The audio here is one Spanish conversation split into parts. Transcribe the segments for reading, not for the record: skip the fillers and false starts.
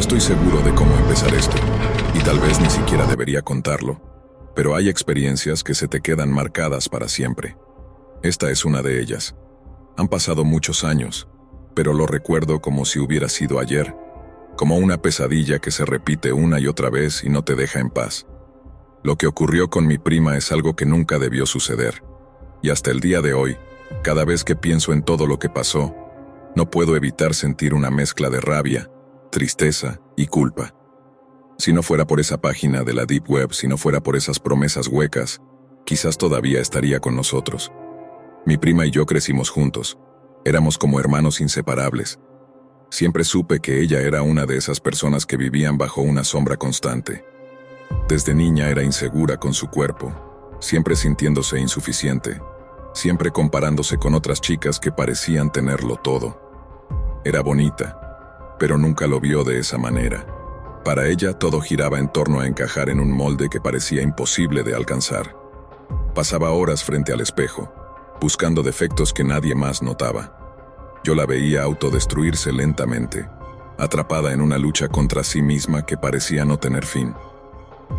estoy seguro de cómo empezar esto, y tal vez ni siquiera debería contarlo, pero hay experiencias que se te quedan marcadas para siempre. Esta es una de ellas. Han pasado muchos años, pero lo recuerdo como si hubiera sido ayer, como una pesadilla que se repite una y otra vez y no te deja en paz. Lo que ocurrió con mi prima es algo que nunca debió suceder, y hasta el día de hoy, cada vez que pienso en todo lo que pasó, no puedo evitar sentir una mezcla de rabia, tristeza y culpa. Si no fuera por esa página de la Deep Web, si no fuera por esas promesas huecas, quizás todavía estaría con nosotros. Mi prima y yo crecimos juntos. Éramos como hermanos inseparables. Siempre supe que ella era una de esas personas que vivían bajo una sombra constante. Desde niña era insegura con su cuerpo, siempre sintiéndose insuficiente, siempre comparándose con otras chicas que parecían tenerlo todo. Era bonita, pero nunca lo vio de esa manera. Para ella todo giraba en torno a encajar en un molde que parecía imposible de alcanzar. Pasaba horas frente al espejo, buscando defectos que nadie más notaba. Yo la veía autodestruirse lentamente, atrapada en una lucha contra sí misma que parecía no tener fin.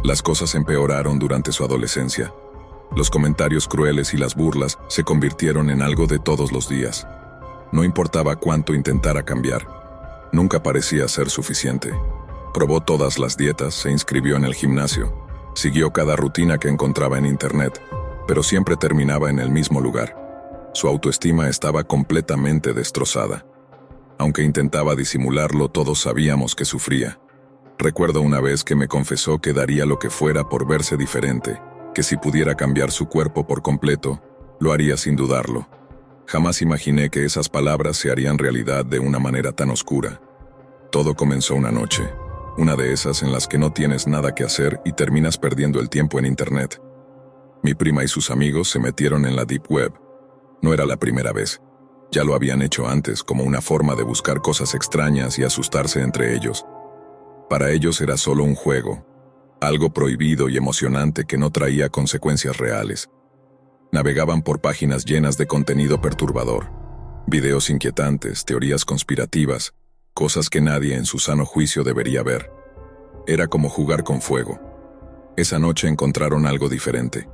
Las cosas empeoraron durante su adolescencia. Los comentarios crueles y las burlas se convirtieron en algo de todos los días. No importaba cuánto intentara cambiar, nunca parecía ser suficiente. Probó todas las dietas, se inscribió en el gimnasio, siguió cada rutina que encontraba en internet, pero siempre terminaba en el mismo lugar. Su autoestima estaba completamente destrozada. Aunque intentaba disimularlo, todos sabíamos que sufría. Recuerdo una vez que me confesó que daría lo que fuera por verse diferente, que si pudiera cambiar su cuerpo por completo, lo haría sin dudarlo. Jamás imaginé que esas palabras se harían realidad de una manera tan oscura. Todo comenzó una noche, una de esas en las que no tienes nada que hacer y terminas perdiendo el tiempo en internet. Mi prima y sus amigos se metieron en la Deep Web. No era la primera vez. Ya lo habían hecho antes como una forma de buscar cosas extrañas y asustarse entre ellos. Para ellos era solo un juego, algo prohibido y emocionante que no traía consecuencias reales. Navegaban por páginas llenas de contenido perturbador, videos inquietantes, teorías conspirativas, cosas que nadie en su sano juicio debería ver. Era como jugar con fuego. Esa noche encontraron algo diferente,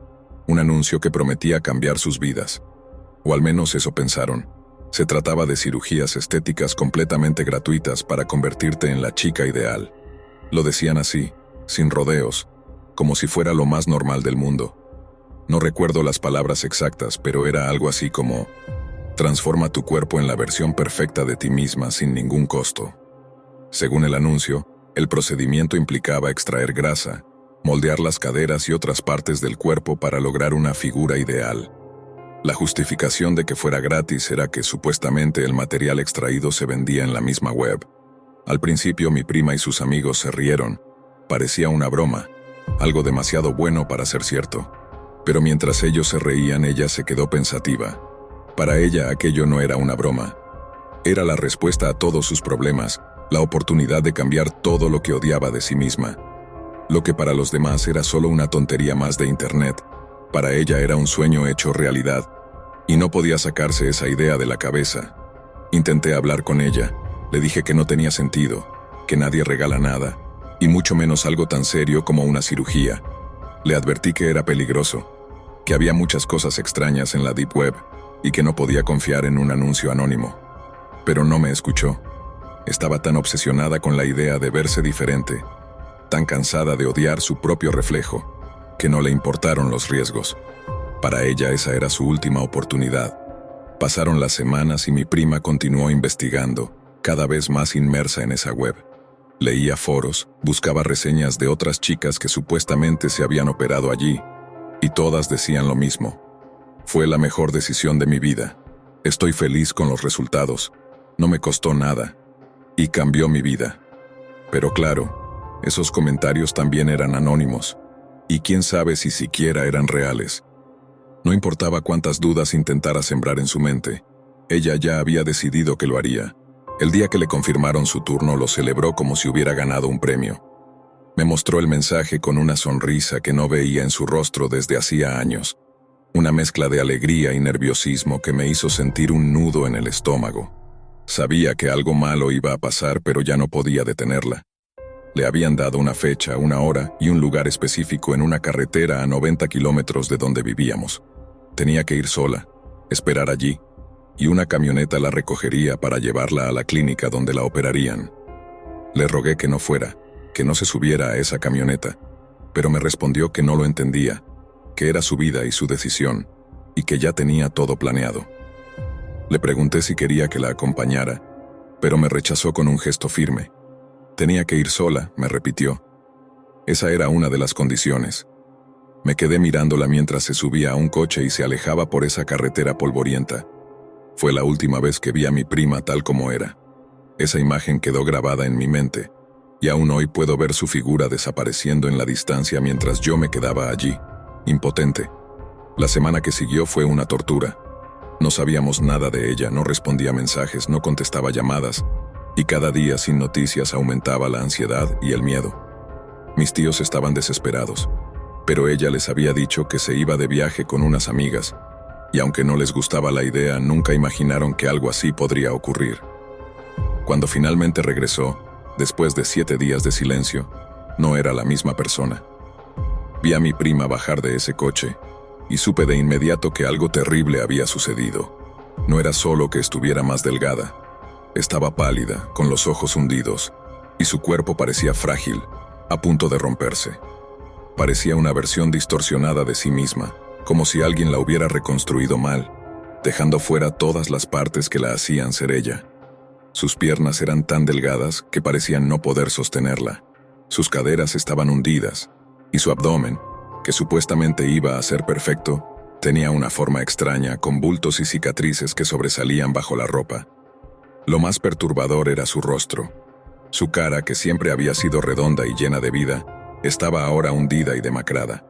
un anuncio que prometía cambiar sus vidas. O al menos eso pensaron. Se trataba de cirugías estéticas completamente gratuitas para convertirte en la chica ideal. Lo decían así, sin rodeos, como si fuera lo más normal del mundo. No recuerdo las palabras exactas, pero era algo así como: transforma tu cuerpo en la versión perfecta de ti misma sin ningún costo. Según el anuncio, el procedimiento implicaba extraer grasa, moldear las caderas y otras partes del cuerpo para lograr una figura ideal. La justificación de que fuera gratis era que supuestamente el material extraído se vendía en la misma web. Al principio mi prima y sus amigos se rieron. Parecía una broma, algo demasiado bueno para ser cierto. Pero mientras ellos se reían, ella se quedó pensativa. Para ella aquello no era una broma. Era la respuesta a todos sus problemas, la oportunidad de cambiar todo lo que odiaba de sí misma. Lo que para los demás era solo una tontería más de internet, para ella era un sueño hecho realidad, y no podía sacarse esa idea de la cabeza. Intenté hablar con ella, le dije que no tenía sentido, que nadie regala nada, y mucho menos algo tan serio como una cirugía. Le advertí que era peligroso, que había muchas cosas extrañas en la Deep Web, y que no podía confiar en un anuncio anónimo. Pero no me escuchó. Estaba tan obsesionada con la idea de verse diferente, tan cansada de odiar su propio reflejo, que no le importaron los riesgos. Para ella esa era su última oportunidad. Pasaron las semanas y mi prima continuó investigando, cada vez más inmersa en esa web. Leía foros, buscaba reseñas de otras chicas que supuestamente se habían operado allí, y todas decían lo mismo. Fue la mejor decisión de mi vida. Estoy feliz con los resultados. No me costó nada. Y cambió mi vida. Pero claro, esos comentarios también eran anónimos. Y quién sabe si siquiera eran reales. No importaba cuántas dudas intentara sembrar en su mente, ella ya había decidido que lo haría. El día que le confirmaron su turno lo celebró como si hubiera ganado un premio. Me mostró el mensaje con una sonrisa que no veía en su rostro desde hacía años. Una mezcla de alegría y nerviosismo que me hizo sentir un nudo en el estómago. Sabía que algo malo iba a pasar, pero ya no podía detenerla. Le habían dado una fecha, una hora y un lugar específico en una carretera a 90 kilómetros de donde vivíamos. Tenía que ir sola, esperar allí, y una camioneta la recogería para llevarla a la clínica donde la operarían. Le rogué que no fuera, que no se subiera a esa camioneta, pero me respondió que no lo entendía, que era su vida y su decisión, y que ya tenía todo planeado. Le pregunté si quería que la acompañara, pero me rechazó con un gesto firme. Tenía que ir sola, me repitió. Esa era una de las condiciones. Me quedé mirándola mientras se subía a un coche y se alejaba por esa carretera polvorienta. Fue la última vez que vi a mi prima tal como era. Esa imagen quedó grabada en mi mente, y aún hoy puedo ver su figura desapareciendo en la distancia mientras yo me quedaba allí, impotente. La semana que siguió fue una tortura. No sabíamos nada de ella, no respondía mensajes, no contestaba llamadas, y cada día sin noticias aumentaba la ansiedad y el miedo. Mis tíos estaban desesperados, pero ella les había dicho que se iba de viaje con unas amigas, y aunque no les gustaba la idea, nunca imaginaron que algo así podría ocurrir. Cuando finalmente regresó, después de 7 días de silencio, no era la misma persona. Vi a mi prima bajar de ese coche, y supe de inmediato que algo terrible había sucedido. No era solo que estuviera más delgada. Estaba pálida, con los ojos hundidos, y su cuerpo parecía frágil, a punto de romperse. Parecía una versión distorsionada de sí misma, como si alguien la hubiera reconstruido mal, dejando fuera todas las partes que la hacían ser ella. Sus piernas eran tan delgadas que parecían no poder sostenerla. Sus caderas estaban hundidas, y su abdomen, que supuestamente iba a ser perfecto, tenía una forma extraña, con bultos y cicatrices que sobresalían bajo la ropa. Lo más perturbador era su rostro. Su cara, que siempre había sido redonda y llena de vida, estaba ahora hundida y demacrada.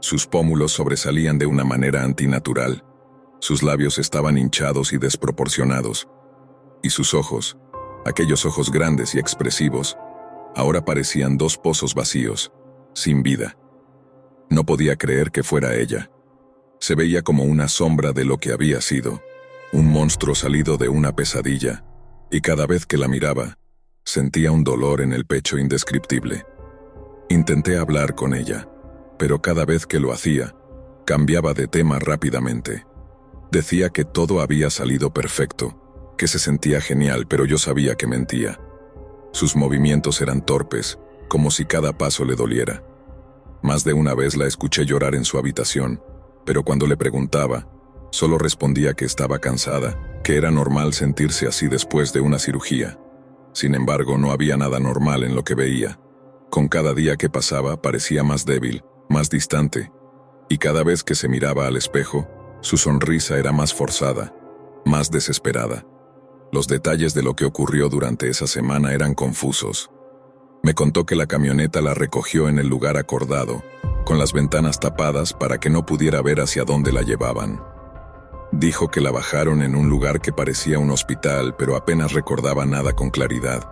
Sus pómulos sobresalían de una manera antinatural. Sus labios estaban hinchados y desproporcionados. Y sus ojos, aquellos ojos grandes y expresivos, ahora parecían 2 pozos vacíos, sin vida. No podía creer que fuera ella. Se veía como una sombra de lo que había sido, un monstruo salido de una pesadilla, y cada vez que la miraba, sentía un dolor en el pecho indescriptible. Intenté hablar con ella, pero cada vez que lo hacía, cambiaba de tema rápidamente. Decía que todo había salido perfecto, que se sentía genial, pero yo sabía que mentía. Sus movimientos eran torpes, como si cada paso le doliera. Más de una vez la escuché llorar en su habitación, pero cuando le preguntaba, solo respondía que estaba cansada, que era normal sentirse así después de una cirugía. Sin embargo, no había nada normal en lo que veía. Con cada día que pasaba parecía más débil, más distante, y cada vez que se miraba al espejo, su sonrisa era más forzada, más desesperada. Los detalles de lo que ocurrió durante esa semana eran confusos. Me contó que la camioneta la recogió en el lugar acordado, con las ventanas tapadas para que no pudiera ver hacia dónde la llevaban. Dijo que la bajaron en un lugar que parecía un hospital, pero apenas recordaba nada con claridad.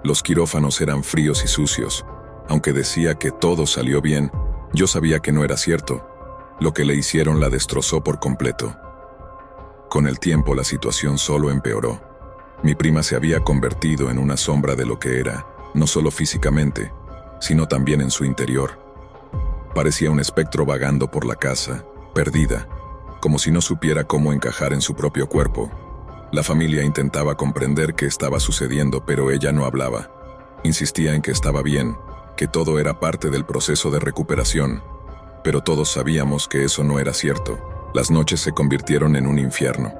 Los quirófanos eran fríos y sucios. Aunque decía que todo salió bien, yo sabía que no era cierto. Lo que le hicieron la destrozó por completo. Con el tiempo la situación solo empeoró. Mi prima se había convertido en una sombra de lo que era, no solo físicamente, sino también en su interior. Parecía un espectro vagando por la casa, perdida, como si no supiera cómo encajar en su propio cuerpo. La familia intentaba comprender qué estaba sucediendo, pero ella no hablaba. Insistía en que estaba bien, que todo era parte del proceso de recuperación, pero todos sabíamos que eso no era cierto. Las noches se convirtieron en un infierno.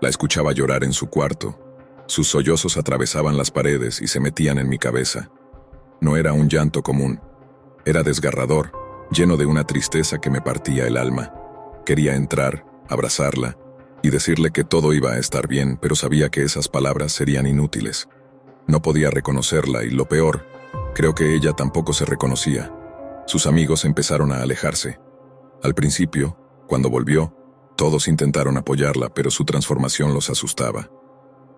La escuchaba llorar en su cuarto. Sus sollozos atravesaban las paredes y se metían en mi cabeza. No era un llanto común. Era desgarrador, lleno de una tristeza que me partía el alma. Quería entrar, abrazarla y decirle que todo iba a estar bien, pero sabía que esas palabras serían inútiles. No podía reconocerla y lo peor, creo que ella tampoco se reconocía. Sus amigos empezaron a alejarse. Al principio, cuando volvió, todos intentaron apoyarla, pero su transformación los asustaba.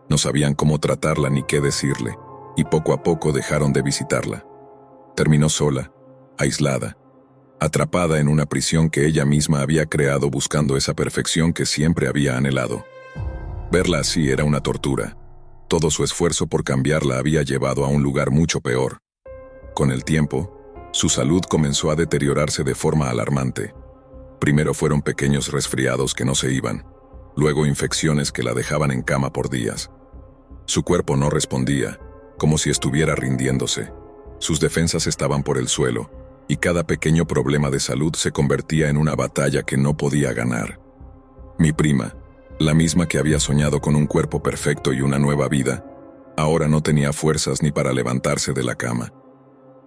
No sabían cómo tratarla ni qué decirle, y poco a poco dejaron de visitarla. Terminó sola, aislada, atrapada en una prisión que ella misma había creado buscando esa perfección que siempre había anhelado. Verla así era una tortura. Todo su esfuerzo por cambiarla había llevado a un lugar mucho peor. Con el tiempo, su salud comenzó a deteriorarse de forma alarmante. Primero fueron pequeños resfriados que no se iban, luego infecciones que la dejaban en cama por días. Su cuerpo no respondía, como si estuviera rindiéndose. Sus defensas estaban por el suelo, y cada pequeño problema de salud se convertía en una batalla que no podía ganar. Mi prima, la misma que había soñado con un cuerpo perfecto y una nueva vida, ahora no tenía fuerzas ni para levantarse de la cama.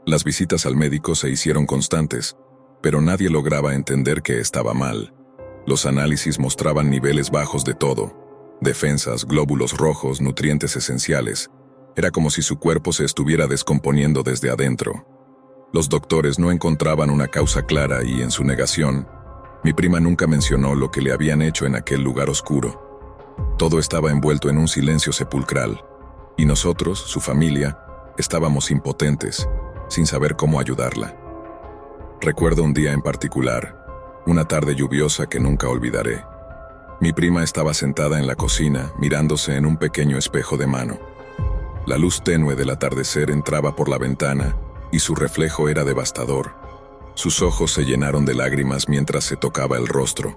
Las visitas al médico se hicieron constantes, pero nadie lograba entender que estaba mal. Los análisis mostraban niveles bajos de todo: defensas, glóbulos rojos, nutrientes esenciales. Era como si su cuerpo se estuviera descomponiendo desde adentro. Los doctores no encontraban una causa clara y, en su negación, mi prima nunca mencionó lo que le habían hecho en aquel lugar oscuro. Todo estaba envuelto en un silencio sepulcral, y nosotros, su familia, estábamos impotentes, sin saber cómo ayudarla. Recuerdo un día en particular, una tarde lluviosa que nunca olvidaré. Mi prima estaba sentada en la cocina, mirándose en un pequeño espejo de mano. La luz tenue del atardecer entraba por la ventana, y su reflejo era devastador. Sus ojos se llenaron de lágrimas mientras se tocaba el rostro,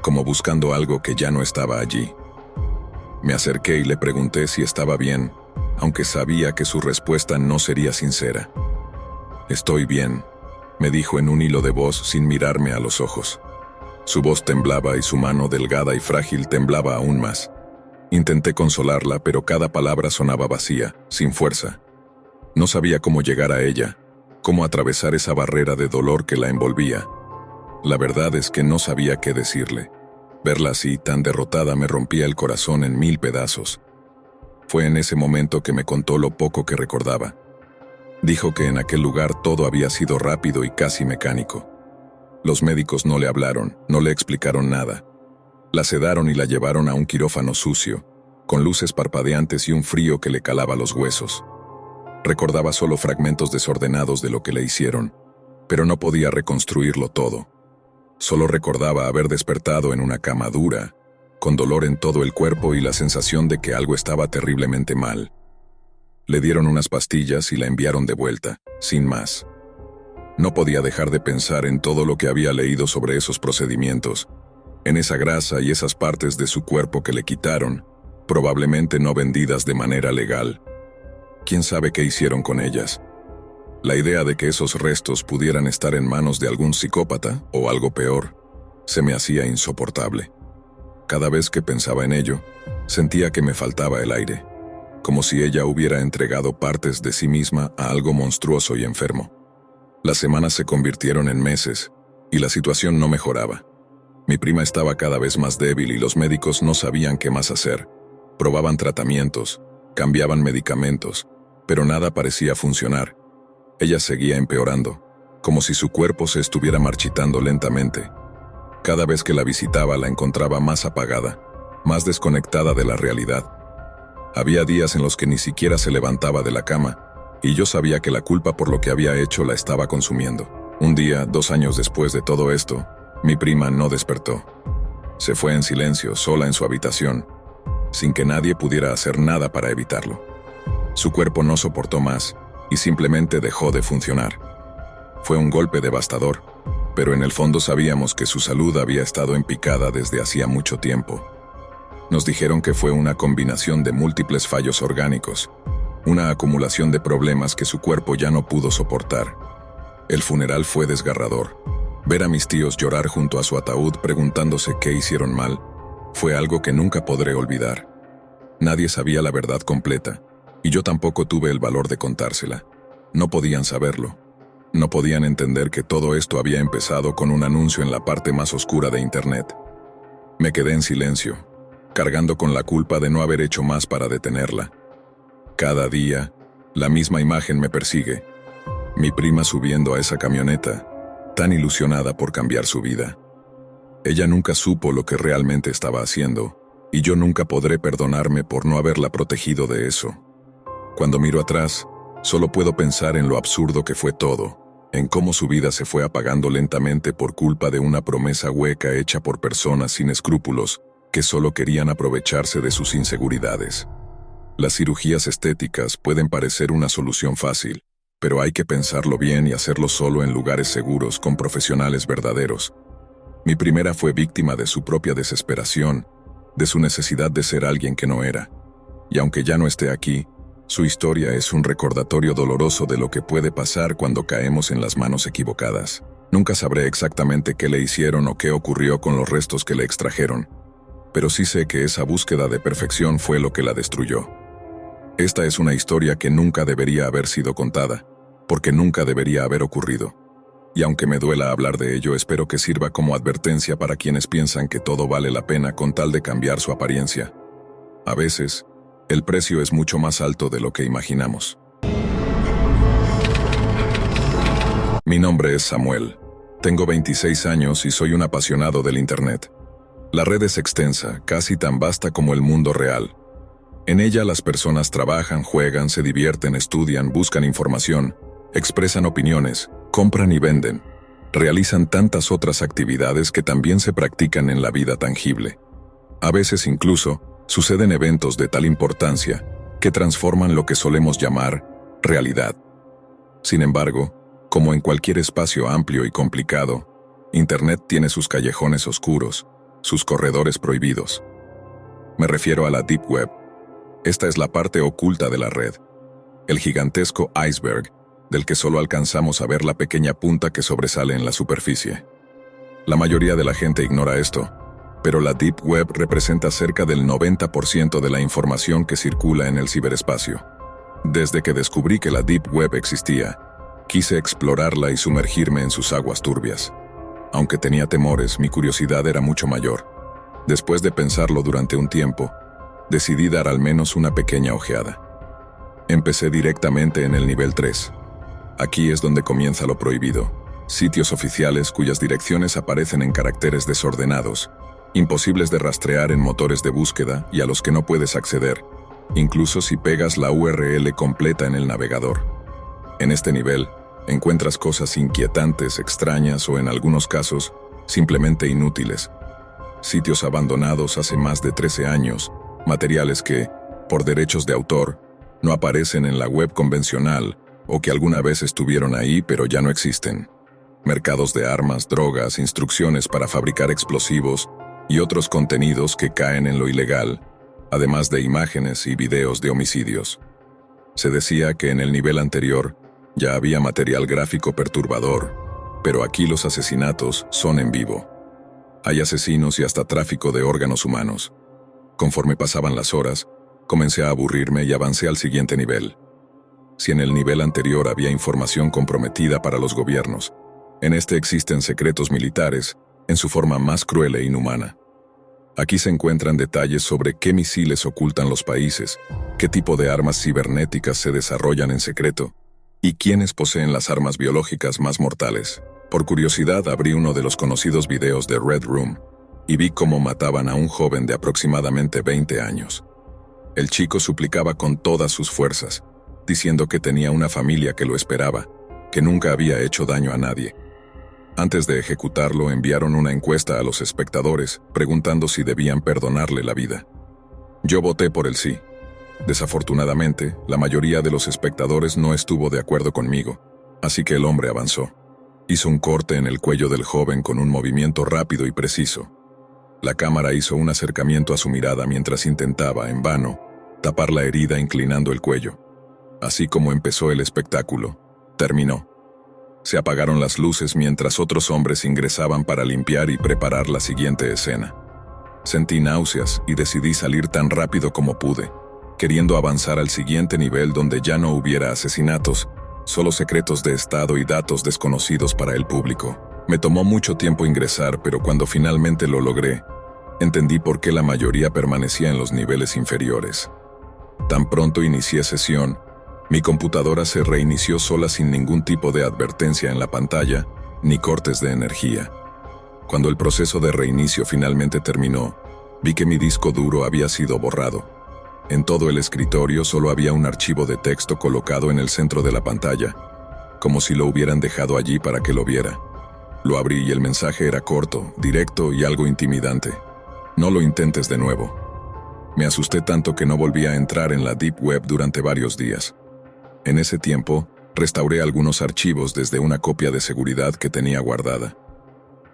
como buscando algo que ya no estaba allí. Me acerqué y le pregunté si estaba bien, aunque sabía que su respuesta no sería sincera. «Estoy bien», me dijo en un hilo de voz sin mirarme a los ojos. Su voz temblaba y su mano delgada y frágil temblaba aún más. Intenté consolarla, pero cada palabra sonaba vacía, sin fuerza. No sabía cómo llegar a ella, cómo atravesar esa barrera de dolor que la envolvía. La verdad es que no sabía qué decirle. Verla así, tan derrotada, me rompía el corazón en 1000 pedazos. Fue en ese momento que me contó lo poco que recordaba. Dijo que en aquel lugar todo había sido rápido y casi mecánico. Los médicos no le hablaron, no le explicaron nada. La sedaron y la llevaron a un quirófano sucio, con luces parpadeantes y un frío que le calaba los huesos. Recordaba solo fragmentos desordenados de lo que le hicieron, pero no podía reconstruirlo todo. Solo recordaba haber despertado en una cama dura, con dolor en todo el cuerpo y la sensación de que algo estaba terriblemente mal. Le dieron unas pastillas y la enviaron de vuelta, sin más. No podía dejar de pensar en todo lo que había leído sobre esos procedimientos, en esa grasa y esas partes de su cuerpo que le quitaron, probablemente no vendidas de manera legal. ¿Quién sabe qué hicieron con ellas? La idea de que esos restos pudieran estar en manos de algún psicópata, o algo peor, se me hacía insoportable. Cada vez que pensaba en ello, sentía que me faltaba el aire, como si ella hubiera entregado partes de sí misma a algo monstruoso y enfermo. Las semanas se convirtieron en meses, y la situación no mejoraba. Mi prima estaba cada vez más débil y los médicos no sabían qué más hacer. Probaban tratamientos, cambiaban medicamentos, pero nada parecía funcionar. Ella seguía empeorando, como si su cuerpo se estuviera marchitando lentamente. Cada vez que la visitaba la encontraba más apagada, más desconectada de la realidad. Había días en los que ni siquiera se levantaba de la cama, y yo sabía que la culpa por lo que había hecho la estaba consumiendo. Un día, 2 años después de todo esto, mi prima no despertó. Se fue en silencio, sola en su habitación, sin que nadie pudiera hacer nada para evitarlo. Su cuerpo no soportó más, y simplemente dejó de funcionar. Fue un golpe devastador, pero en el fondo sabíamos que su salud había estado en picada desde hacía mucho tiempo. Nos dijeron que fue una combinación de múltiples fallos orgánicos, una acumulación de problemas que su cuerpo ya no pudo soportar. El funeral fue desgarrador. Ver a mis tíos llorar junto a su ataúd preguntándose qué hicieron mal, fue algo que nunca podré olvidar. Nadie sabía la verdad completa, y yo tampoco tuve el valor de contársela. No podían saberlo. No podían entender que todo esto había empezado con un anuncio en la parte más oscura de Internet. Me quedé en silencio, cargando con la culpa de no haber hecho más para detenerla. Cada día, la misma imagen me persigue. Mi prima subiendo a esa camioneta, tan ilusionada por cambiar su vida. Ella nunca supo lo que realmente estaba haciendo, y yo nunca podré perdonarme por no haberla protegido de eso. Cuando miro atrás, solo puedo pensar en lo absurdo que fue todo, en cómo su vida se fue apagando lentamente por culpa de una promesa hueca hecha por personas sin escrúpulos que solo querían aprovecharse de sus inseguridades. Las cirugías estéticas pueden parecer una solución fácil, pero hay que pensarlo bien y hacerlo solo en lugares seguros con profesionales verdaderos. Mi primera fue víctima de su propia desesperación, de su necesidad de ser alguien que no era. Y aunque ya no esté aquí, su historia es un recordatorio doloroso de lo que puede pasar cuando caemos en las manos equivocadas. Nunca sabré exactamente qué le hicieron o qué ocurrió con los restos que le extrajeron, pero sí sé que esa búsqueda de perfección fue lo que la destruyó. Esta es una historia que nunca debería haber sido contada, porque nunca debería haber ocurrido. Y aunque me duela hablar de ello, espero que sirva como advertencia para quienes piensan que todo vale la pena con tal de cambiar su apariencia. A veces, el precio es mucho más alto de lo que imaginamos. Mi nombre es Samuel. Tengo 26 años y soy un apasionado del Internet. La red es extensa, casi tan vasta como el mundo real. En ella las personas trabajan, juegan, se divierten, estudian, buscan información, expresan opiniones, compran y venden. Realizan tantas otras actividades que también se practican en la vida tangible. A veces incluso, suceden eventos de tal importancia que transforman lo que solemos llamar realidad. Sin embargo, como en cualquier espacio amplio y complicado, Internet tiene sus callejones oscuros, sus corredores prohibidos. Me refiero a la Deep Web. Esta es la parte oculta de la red, el gigantesco iceberg del que solo alcanzamos a ver la pequeña punta que sobresale en la superficie. La mayoría de la gente ignora esto, pero la Deep Web representa cerca del 90% de la información que circula en el ciberespacio. Desde que descubrí que la Deep Web existía, quise explorarla y sumergirme en sus aguas turbias. Aunque tenía temores, mi curiosidad era mucho mayor. Después de pensarlo durante un tiempo, decidí dar al menos una pequeña ojeada. Empecé directamente en el nivel 3. Aquí es donde comienza lo prohibido. Sitios oficiales cuyas direcciones aparecen en caracteres desordenados, imposibles de rastrear en motores de búsqueda y a los que no puedes acceder, incluso si pegas la URL completa en el navegador. En este nivel, encuentras cosas inquietantes, extrañas o en algunos casos, simplemente inútiles. Sitios abandonados hace más de 13 años, materiales que, por derechos de autor, no aparecen en la web convencional o que alguna vez estuvieron ahí pero ya no existen. Mercados de armas, drogas, instrucciones para fabricar explosivos y otros contenidos que caen en lo ilegal, además de imágenes y videos de homicidios. Se decía que en el nivel anterior ya había material gráfico perturbador, pero aquí los asesinatos son en vivo. Hay asesinos y hasta tráfico de órganos humanos. Conforme pasaban las horas, comencé a aburrirme y avancé al siguiente nivel. Si en el nivel anterior había información comprometida para los gobiernos, en este existen secretos militares en su forma más cruel e inhumana. Aquí se encuentran detalles sobre qué misiles ocultan los países, qué tipo de armas cibernéticas se desarrollan en secreto y quiénes poseen las armas biológicas más mortales. Por curiosidad abrí uno de los conocidos videos de Red Room y vi cómo mataban a un joven de aproximadamente 20 años. El chico suplicaba con todas sus fuerzas, diciendo que tenía una familia que lo esperaba, que nunca había hecho daño a nadie. Antes de ejecutarlo, enviaron una encuesta a los espectadores, preguntando si debían perdonarle la vida. Yo voté por el sí. Desafortunadamente, la mayoría de los espectadores no estuvo de acuerdo conmigo, así que el hombre avanzó. Hizo un corte en el cuello del joven con un movimiento rápido y preciso. La cámara hizo un acercamiento a su mirada mientras intentaba, en vano, tapar la herida inclinando el cuello. Así como empezó el espectáculo, terminó. Se apagaron las luces mientras otros hombres ingresaban para limpiar y preparar la siguiente escena. Sentí náuseas y decidí salir tan rápido como pude, queriendo avanzar al siguiente nivel donde ya no hubiera asesinatos, solo secretos de estado y datos desconocidos para el público. Me tomó mucho tiempo ingresar, pero cuando finalmente lo logré, entendí por qué la mayoría permanecía en los niveles inferiores. Tan pronto inicié sesión, mi computadora se reinició sola sin ningún tipo de advertencia en la pantalla, ni cortes de energía. Cuando el proceso de reinicio finalmente terminó, vi que mi disco duro había sido borrado. En todo el escritorio solo había un archivo de texto colocado en el centro de la pantalla, como si lo hubieran dejado allí para que lo viera. Lo abrí y el mensaje era corto, directo y algo intimidante. No lo intentes de nuevo. Me asusté tanto que no volví a entrar en la Deep Web durante varios días. En ese tiempo, Restauré algunos archivos desde una copia de seguridad que tenía guardada.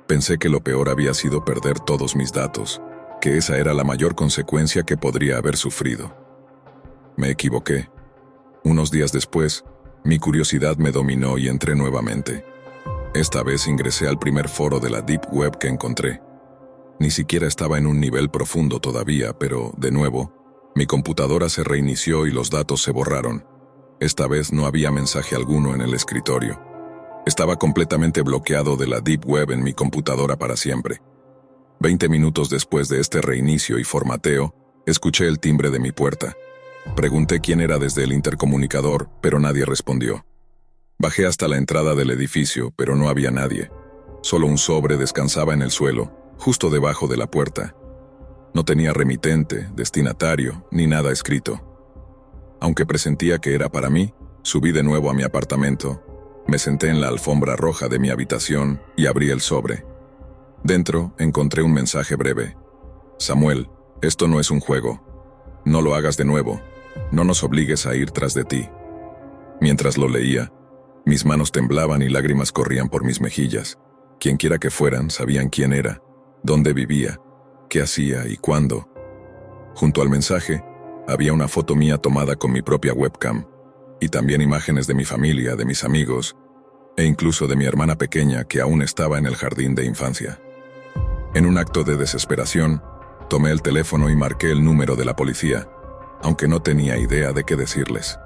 Pensé que lo peor había sido perder todos mis datos, que esa era la mayor consecuencia que podría haber sufrido. Me equivoqué. Unos días después, mi curiosidad me dominó y entré nuevamente. Esta vez ingresé al primer foro de la Deep Web que encontré. Ni siquiera estaba en un nivel profundo todavía, pero, de nuevo, mi computadora se reinició y los datos se borraron. Esta vez no había mensaje alguno en el escritorio. Estaba completamente bloqueado de la Deep Web en mi computadora para siempre. 20 minutos después de este reinicio y formateo, escuché el timbre de mi puerta. Pregunté quién era desde el intercomunicador, pero nadie respondió. Bajé hasta la entrada del edificio, pero no había nadie. Solo un sobre descansaba en el suelo, justo debajo de la puerta. No tenía remitente, destinatario, ni nada escrito. Aunque presentía que era para mí, subí de nuevo a mi apartamento. Me senté en la alfombra roja de mi habitación y abrí el sobre. Dentro encontré un mensaje breve. Samuel, esto no es un juego. No lo hagas de nuevo. No nos obligues a ir tras de ti. Mientras lo leía, mis manos temblaban y lágrimas corrían por mis mejillas. Quienquiera que fueran, sabían quién era, dónde vivía, qué hacía y cuándo. Junto al mensaje, había una foto mía tomada con mi propia webcam, y también imágenes de mi familia, de mis amigos, e incluso de mi hermana pequeña que aún estaba en el jardín de infancia. En un acto de desesperación, tomé el teléfono y marqué el número de la policía, aunque no tenía idea de qué decirles.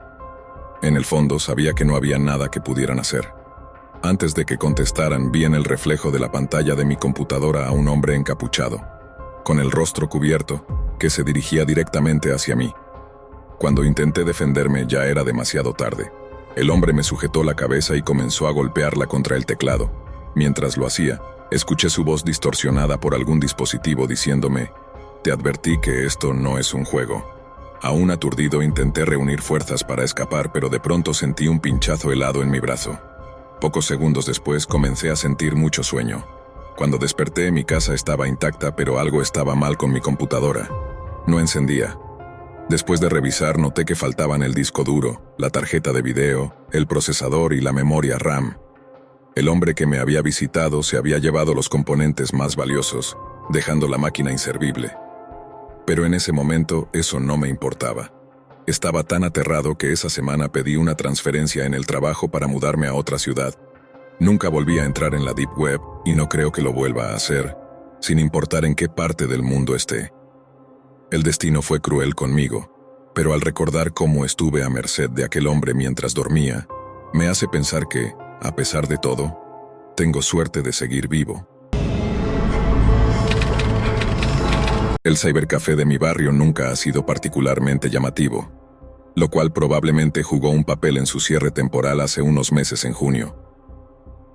En el fondo sabía que no había nada que pudieran hacer. Antes de que contestaran, vi en el reflejo de la pantalla de mi computadora a un hombre encapuchado, con el rostro cubierto, que se dirigía directamente hacia mí. Cuando intenté defenderme ya era demasiado tarde. El hombre me sujetó la cabeza y comenzó a golpearla contra el teclado. Mientras lo hacía, escuché su voz distorsionada por algún dispositivo diciéndome: «Te advertí que esto no es un juego». Aún aturdido intenté reunir fuerzas para escapar, pero de pronto sentí un pinchazo helado en mi brazo. Pocos segundos después comencé a sentir mucho sueño. Cuando desperté, mi casa estaba intacta, pero algo estaba mal con mi computadora. No encendía. Después de revisar, noté que faltaban el disco duro, la tarjeta de video, el procesador y la memoria RAM. El hombre que me había visitado se había llevado los componentes más valiosos, dejando la máquina inservible. Pero en ese momento eso no me importaba. Estaba tan aterrado que esa semana pedí una transferencia en el trabajo para mudarme a otra ciudad. Nunca volví a entrar en la Deep Web y no creo que lo vuelva a hacer, sin importar en qué parte del mundo esté. El destino fue cruel conmigo, pero al recordar cómo estuve a merced de aquel hombre mientras dormía, me hace pensar que, a pesar de todo, tengo suerte de seguir vivo. El cybercafé de mi barrio nunca ha sido particularmente llamativo, lo cual probablemente jugó un papel en su cierre temporal hace unos meses en junio.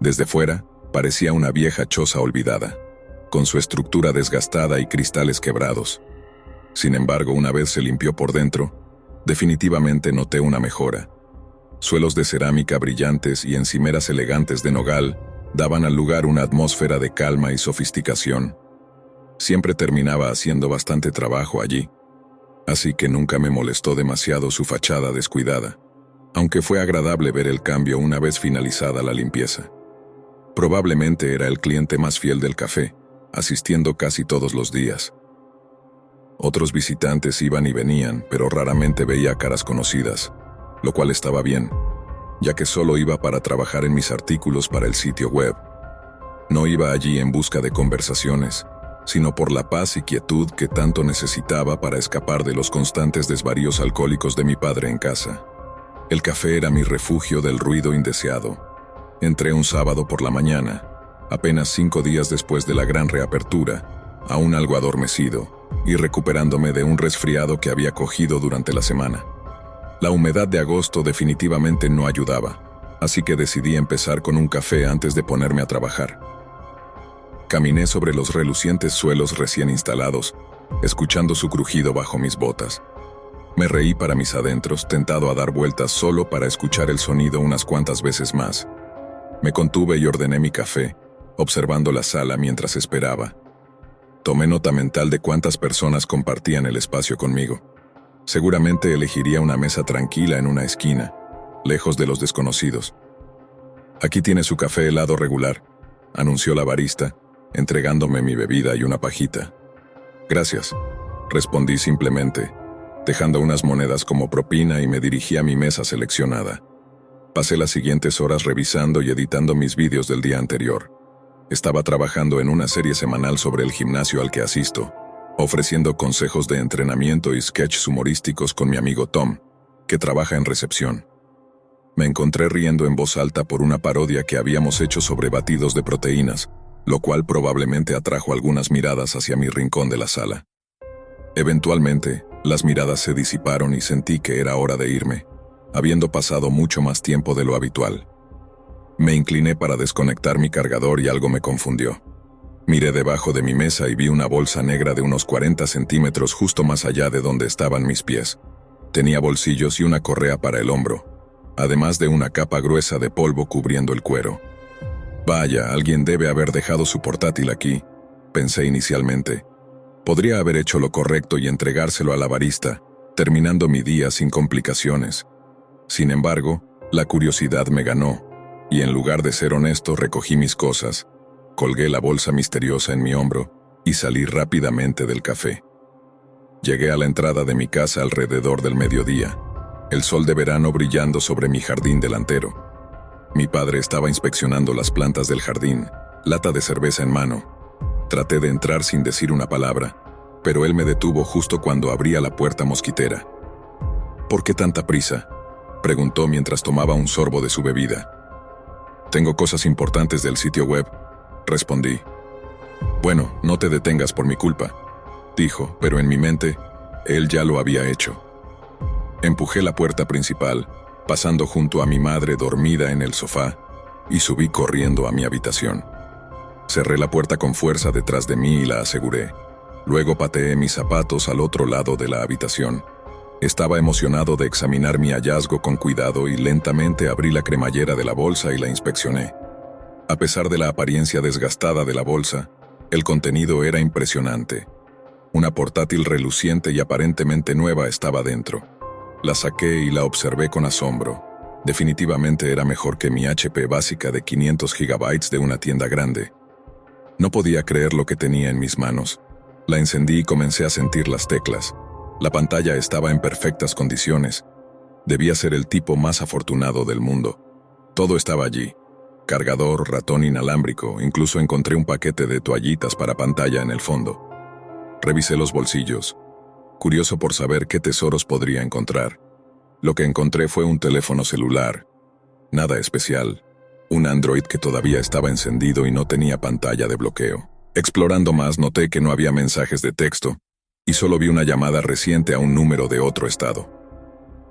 Desde fuera, parecía una vieja choza olvidada, con su estructura desgastada y cristales quebrados. Sin embargo, una vez se limpió por dentro, definitivamente noté una mejora. Suelos de cerámica brillantes y encimeras elegantes de nogal daban al lugar una atmósfera de calma y sofisticación. Siempre terminaba haciendo bastante trabajo allí, así que nunca me molestó demasiado su fachada descuidada, aunque fue agradable ver el cambio una vez finalizada la limpieza. Probablemente era el cliente más fiel del café, asistiendo casi todos los días. Otros visitantes iban y venían, pero raramente veía caras conocidas, lo cual estaba bien, ya que solo iba para trabajar en mis artículos para el sitio web. No iba allí en busca de conversaciones, sino por la paz y quietud que tanto necesitaba para escapar de los constantes desvaríos alcohólicos de mi padre en casa. El café era mi refugio del ruido indeseado. Entré un sábado por la mañana, apenas 5 días después de la gran reapertura, aún algo adormecido, y recuperándome de un resfriado que había cogido durante la semana. La humedad de agosto definitivamente no ayudaba, así que decidí empezar con un café antes de ponerme a trabajar. Caminé sobre los relucientes suelos recién instalados, escuchando su crujido bajo mis botas. Me reí para mis adentros, tentado a dar vueltas solo para escuchar el sonido unas cuantas veces más. Me contuve y ordené mi café, observando la sala mientras esperaba. Tomé nota mental de cuántas personas compartían el espacio conmigo. Seguramente elegiría una mesa tranquila en una esquina, lejos de los desconocidos. «Aquí tiene su café helado regular», anunció la barista, entregándome mi bebida y una pajita. «Gracias», respondí simplemente, dejando unas monedas como propina y me dirigí a mi mesa seleccionada. Pasé las siguientes horas revisando y editando mis vídeos del día anterior. Estaba trabajando en una serie semanal sobre el gimnasio al que asisto, ofreciendo consejos de entrenamiento y sketches humorísticos con mi amigo Tom, que trabaja en recepción. Me encontré riendo en voz alta por una parodia que habíamos hecho sobre batidos de proteínas, lo cual probablemente atrajo algunas miradas hacia mi rincón de la sala. Eventualmente, las miradas se disiparon y sentí que era hora de irme, habiendo pasado mucho más tiempo de lo habitual. Me incliné para desconectar mi cargador y algo me confundió. Miré debajo de mi mesa y vi una bolsa negra de unos 40 centímetros justo más allá de donde estaban mis pies. Tenía bolsillos y una correa para el hombro, además de una capa gruesa de polvo cubriendo el cuero. Vaya, alguien debe haber dejado su portátil aquí, pensé inicialmente. Podría haber hecho lo correcto y entregárselo a la barista, terminando mi día sin complicaciones. Sin embargo, la curiosidad me ganó, y en lugar de ser honesto recogí mis cosas, colgué la bolsa misteriosa en mi hombro y salí rápidamente del café. Llegué a la entrada de mi casa alrededor del mediodía, el sol de verano brillando sobre mi jardín delantero. Mi padre estaba inspeccionando las plantas del jardín, lata de cerveza en mano. Traté de entrar sin decir una palabra, pero él me detuvo justo cuando abría la puerta mosquitera. «¿Por qué tanta prisa?», preguntó mientras tomaba un sorbo de su bebida. «Tengo cosas importantes del sitio web», respondí. «Bueno, no te detengas por mi culpa», dijo, pero en mi mente, él ya lo había hecho. Empujé la puerta principal, pasando junto a mi madre dormida en el sofá, y subí corriendo a mi habitación. Cerré la puerta con fuerza detrás de mí y la aseguré. Luego pateé mis zapatos al otro lado de la habitación. Estaba emocionado de examinar mi hallazgo con cuidado y lentamente abrí la cremallera de la bolsa y la inspeccioné. A pesar de la apariencia desgastada de la bolsa, el contenido era impresionante. Una portátil reluciente y aparentemente nueva estaba dentro. La saqué y la observé con asombro. Definitivamente era mejor que mi HP básica de 500 GB de una tienda grande. No podía creer lo que tenía en mis manos. La encendí y comencé a sentir las teclas. La pantalla estaba en perfectas condiciones. Debía ser el tipo más afortunado del mundo. Todo estaba allí. Cargador, ratón inalámbrico, incluso encontré un paquete de toallitas para pantalla en el fondo. Revisé los bolsillos, curioso por saber qué tesoros podría encontrar. Lo que encontré fue un teléfono celular. Nada especial. Un Android que todavía estaba encendido y no tenía pantalla de bloqueo. Explorando más noté que no había mensajes de texto, y solo vi una llamada reciente a un número de otro estado.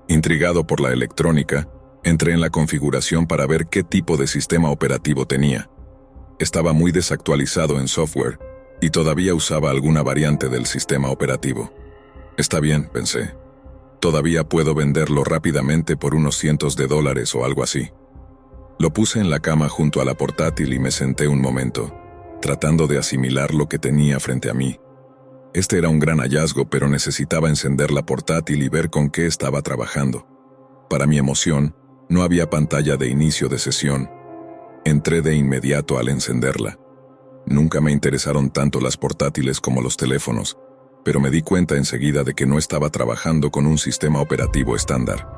Intrigado por la electrónica, entré en la configuración para ver qué tipo de sistema operativo tenía. Estaba muy desactualizado en software, y todavía usaba alguna variante del sistema operativo. Está bien, pensé. Todavía puedo venderlo rápidamente por unos cientos de dólares o algo así. Lo puse en la cama junto a la portátil y me senté un momento, tratando de asimilar lo que tenía frente a mí. Este era un gran hallazgo, pero necesitaba encender la portátil y ver con qué estaba trabajando. Para mi emoción, no había pantalla de inicio de sesión. Entré de inmediato al encenderla. Nunca me interesaron tanto las portátiles como los teléfonos, pero me di cuenta enseguida de que no estaba trabajando con un sistema operativo estándar.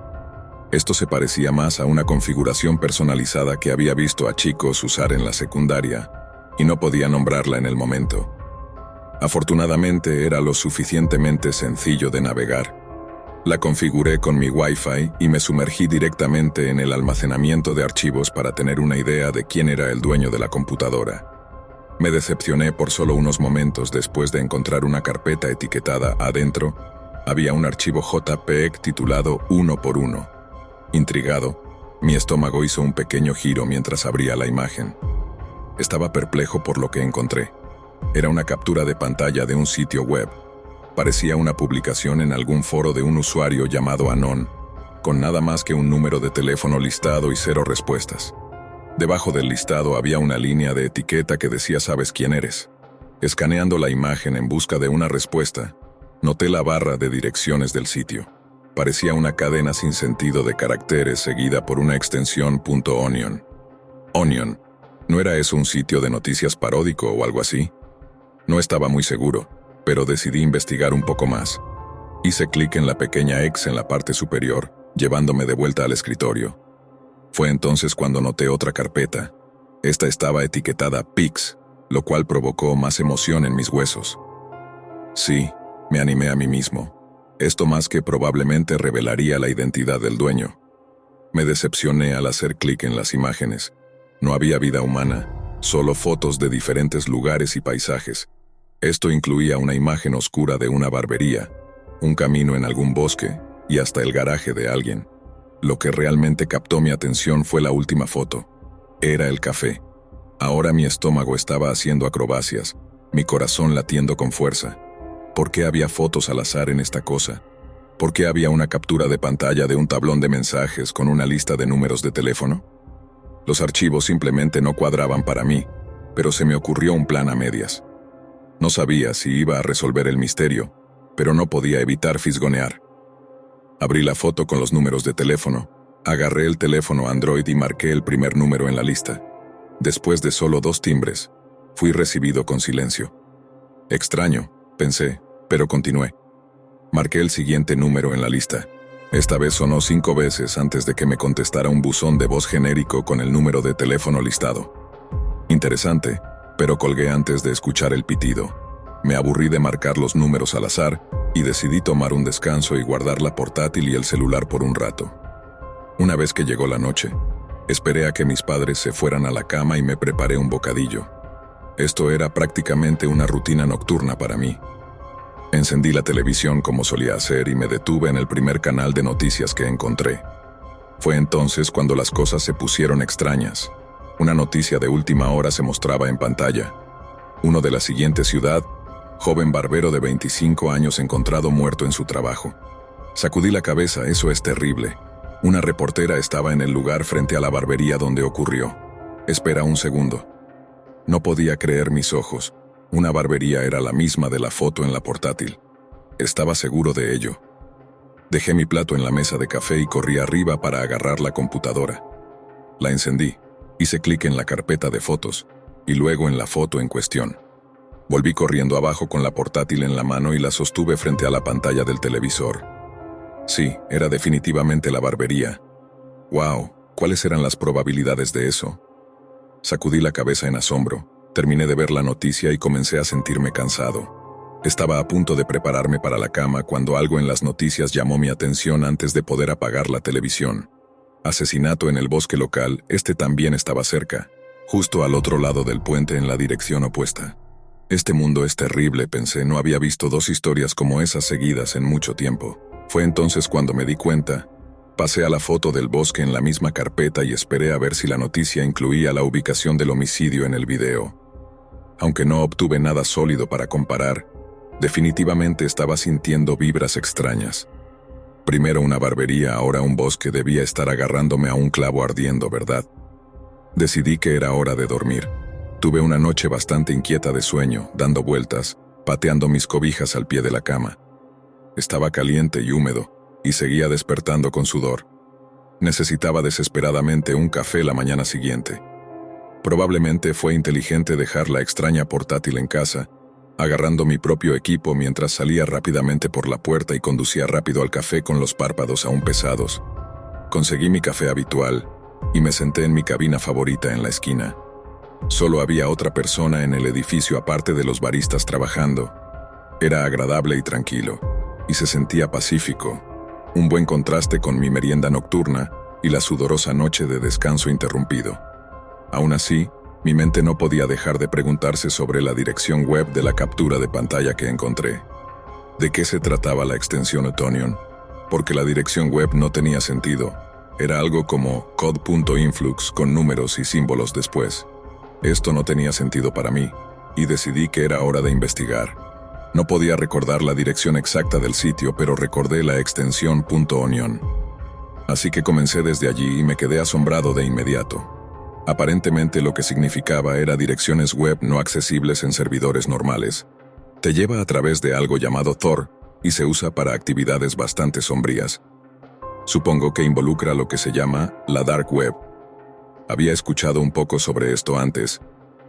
Esto se parecía más a una configuración personalizada que había visto a chicos usar en la secundaria, y no podía nombrarla en el momento. Afortunadamente era lo suficientemente sencillo de navegar. La configuré con mi Wi-Fi y me sumergí directamente en el almacenamiento de archivos para tener una idea de quién era el dueño de la computadora. Me decepcioné por solo unos momentos después de encontrar una carpeta etiquetada adentro. Había un archivo JPEG titulado 1x1. Intrigado, mi estómago hizo un pequeño giro mientras abría la imagen. Estaba perplejo por lo que encontré. Era una captura de pantalla de un sitio web. Parecía una publicación en algún foro de un usuario llamado Anon, con nada más que un número de teléfono listado y 0 respuestas. Debajo del listado había una línea de etiqueta que decía «¿Sabes quién eres?». Escaneando la imagen en busca de una respuesta, noté la barra de direcciones del sitio. Parecía una cadena sin sentido de caracteres seguida por una extensión .onion. Onion, ¿no era eso un sitio de noticias paródico o algo así? No estaba muy seguro, pero decidí investigar un poco más. Hice clic en la pequeña X en la parte superior, llevándome de vuelta al escritorio. Fue entonces cuando noté otra carpeta. Esta estaba etiquetada Pics, lo cual provocó más emoción en mis huesos. Sí, me animé a mí mismo. Esto más que probablemente revelaría la identidad del dueño. Me decepcioné al hacer clic en las imágenes. No había vida humana, solo fotos de diferentes lugares y paisajes. Esto incluía una imagen oscura de una barbería, un camino en algún bosque y hasta el garaje de alguien. Lo que realmente captó mi atención fue la última foto. Era el café. Ahora mi estómago estaba haciendo acrobacias, mi corazón latiendo con fuerza. ¿Por qué había fotos al azar en esta cosa? ¿Por qué había una captura de pantalla de un tablón de mensajes con una lista de números de teléfono? Los archivos simplemente no cuadraban para mí, pero se me ocurrió un plan a medias. No sabía si iba a resolver el misterio, pero no podía evitar fisgonear. Abrí la foto con los números de teléfono, agarré el teléfono Android y marqué el primer número en la lista. Después de solo 2 timbres, fui recibido con silencio. Extraño, pensé, pero continué. Marqué el siguiente número en la lista. Esta vez sonó 5 veces antes de que me contestara un buzón de voz genérico con el número de teléfono listado. Interesante, pero colgué antes de escuchar el pitido. Me aburrí de marcar los números al azar y decidí tomar un descanso y guardar la portátil y el celular por un rato. Una vez que llegó la noche, esperé a que mis padres se fueran a la cama y me preparé un bocadillo. Esto era prácticamente una rutina nocturna para mí. Encendí la televisión como solía hacer y me detuve en el primer canal de noticias que encontré. Fue entonces cuando las cosas se pusieron extrañas. Una noticia de última hora se mostraba en pantalla. Uno de la siguiente ciudad, joven barbero de 25 años encontrado muerto en su trabajo. Sacudí la cabeza, eso es terrible. Una reportera estaba en el lugar frente a la barbería donde ocurrió. Espera un segundo. No podía creer mis ojos. Una barbería era la misma de la foto en la portátil. Estaba seguro de ello. Dejé mi plato en la mesa de café y corrí arriba para agarrar la computadora. La encendí, hice clic en la carpeta de fotos, y luego en la foto en cuestión. Volví corriendo abajo con la portátil en la mano y la sostuve frente a la pantalla del televisor. Sí, era definitivamente la barbería. ¡Wow! ¿Cuáles eran las probabilidades de eso? Sacudí la cabeza en asombro. Terminé de ver la noticia y comencé a sentirme cansado. Estaba a punto de prepararme para la cama cuando algo en las noticias llamó mi atención antes de poder apagar la televisión. Asesinato en el bosque local, este también estaba cerca, justo al otro lado del puente en la dirección opuesta. Este mundo es terrible, pensé, no había visto 2 historias como esas seguidas en mucho tiempo. Fue entonces cuando me di cuenta. Pasé a la foto del bosque en la misma carpeta y esperé a ver si la noticia incluía la ubicación del homicidio en el video. Aunque no obtuve nada sólido para comparar, definitivamente estaba sintiendo vibras extrañas. Primero una barbería, ahora un bosque, debía estar agarrándome a un clavo ardiendo, ¿verdad? Decidí que era hora de dormir. Tuve una noche bastante inquieta de sueño, dando vueltas, pateando mis cobijas al pie de la cama. Estaba caliente y húmedo, y seguía despertando con sudor. Necesitaba desesperadamente un café la mañana siguiente. Probablemente fue inteligente dejar la extraña portátil en casa, agarrando mi propio equipo mientras salía rápidamente por la puerta y conducía rápido al café con los párpados aún pesados. Conseguí mi café habitual y me senté en mi cabina favorita en la esquina. Solo había otra persona en el edificio aparte de los baristas trabajando. Era agradable y tranquilo, y se sentía pacífico, un buen contraste con mi merienda nocturna y la sudorosa noche de descanso interrumpido. Aún así, mi mente no podía dejar de preguntarse sobre la dirección web de la captura de pantalla que encontré. ¿De qué se trataba la extensión Onion? Porque la dirección web no tenía sentido. Era algo como code.influx con números y símbolos después. Esto no tenía sentido para mí, y decidí que era hora de investigar. No podía recordar la dirección exacta del sitio, pero recordé la extensión .onion. Así que comencé desde allí y me quedé asombrado de inmediato. Aparentemente lo que significaba era direcciones web no accesibles en servidores normales. Te lleva a través de algo llamado Tor, y se usa para actividades bastante sombrías. Supongo que involucra lo que se llama la Dark Web. Había escuchado un poco sobre esto antes.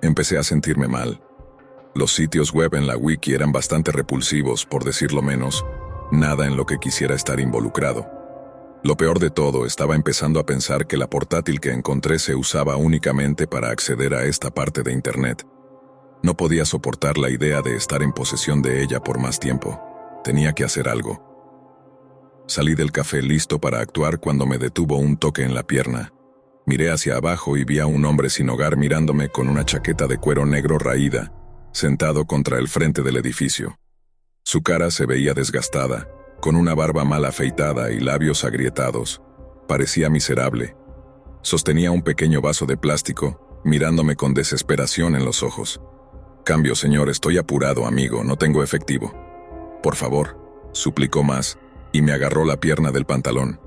Empecé a sentirme mal. Los sitios web en la wiki eran bastante repulsivos, por decirlo menos. Nada en lo que quisiera estar involucrado. Lo peor de todo, estaba empezando a pensar que la portátil que encontré se usaba únicamente para acceder a esta parte de Internet. No podía soportar la idea de estar en posesión de ella por más tiempo. Tenía que hacer algo. Salí del café listo para actuar cuando me detuvo un toque en la pierna. Miré hacia abajo y vi a un hombre sin hogar mirándome con una chaqueta de cuero negro raída, sentado contra el frente del edificio. Su cara se veía desgastada, con una barba mal afeitada y labios agrietados. Parecía miserable. Sostenía un pequeño vaso de plástico, mirándome con desesperación en los ojos. «Cambio, señor, estoy apurado, amigo, no tengo efectivo». «Por favor», suplicó más, y me agarró la pierna del pantalón.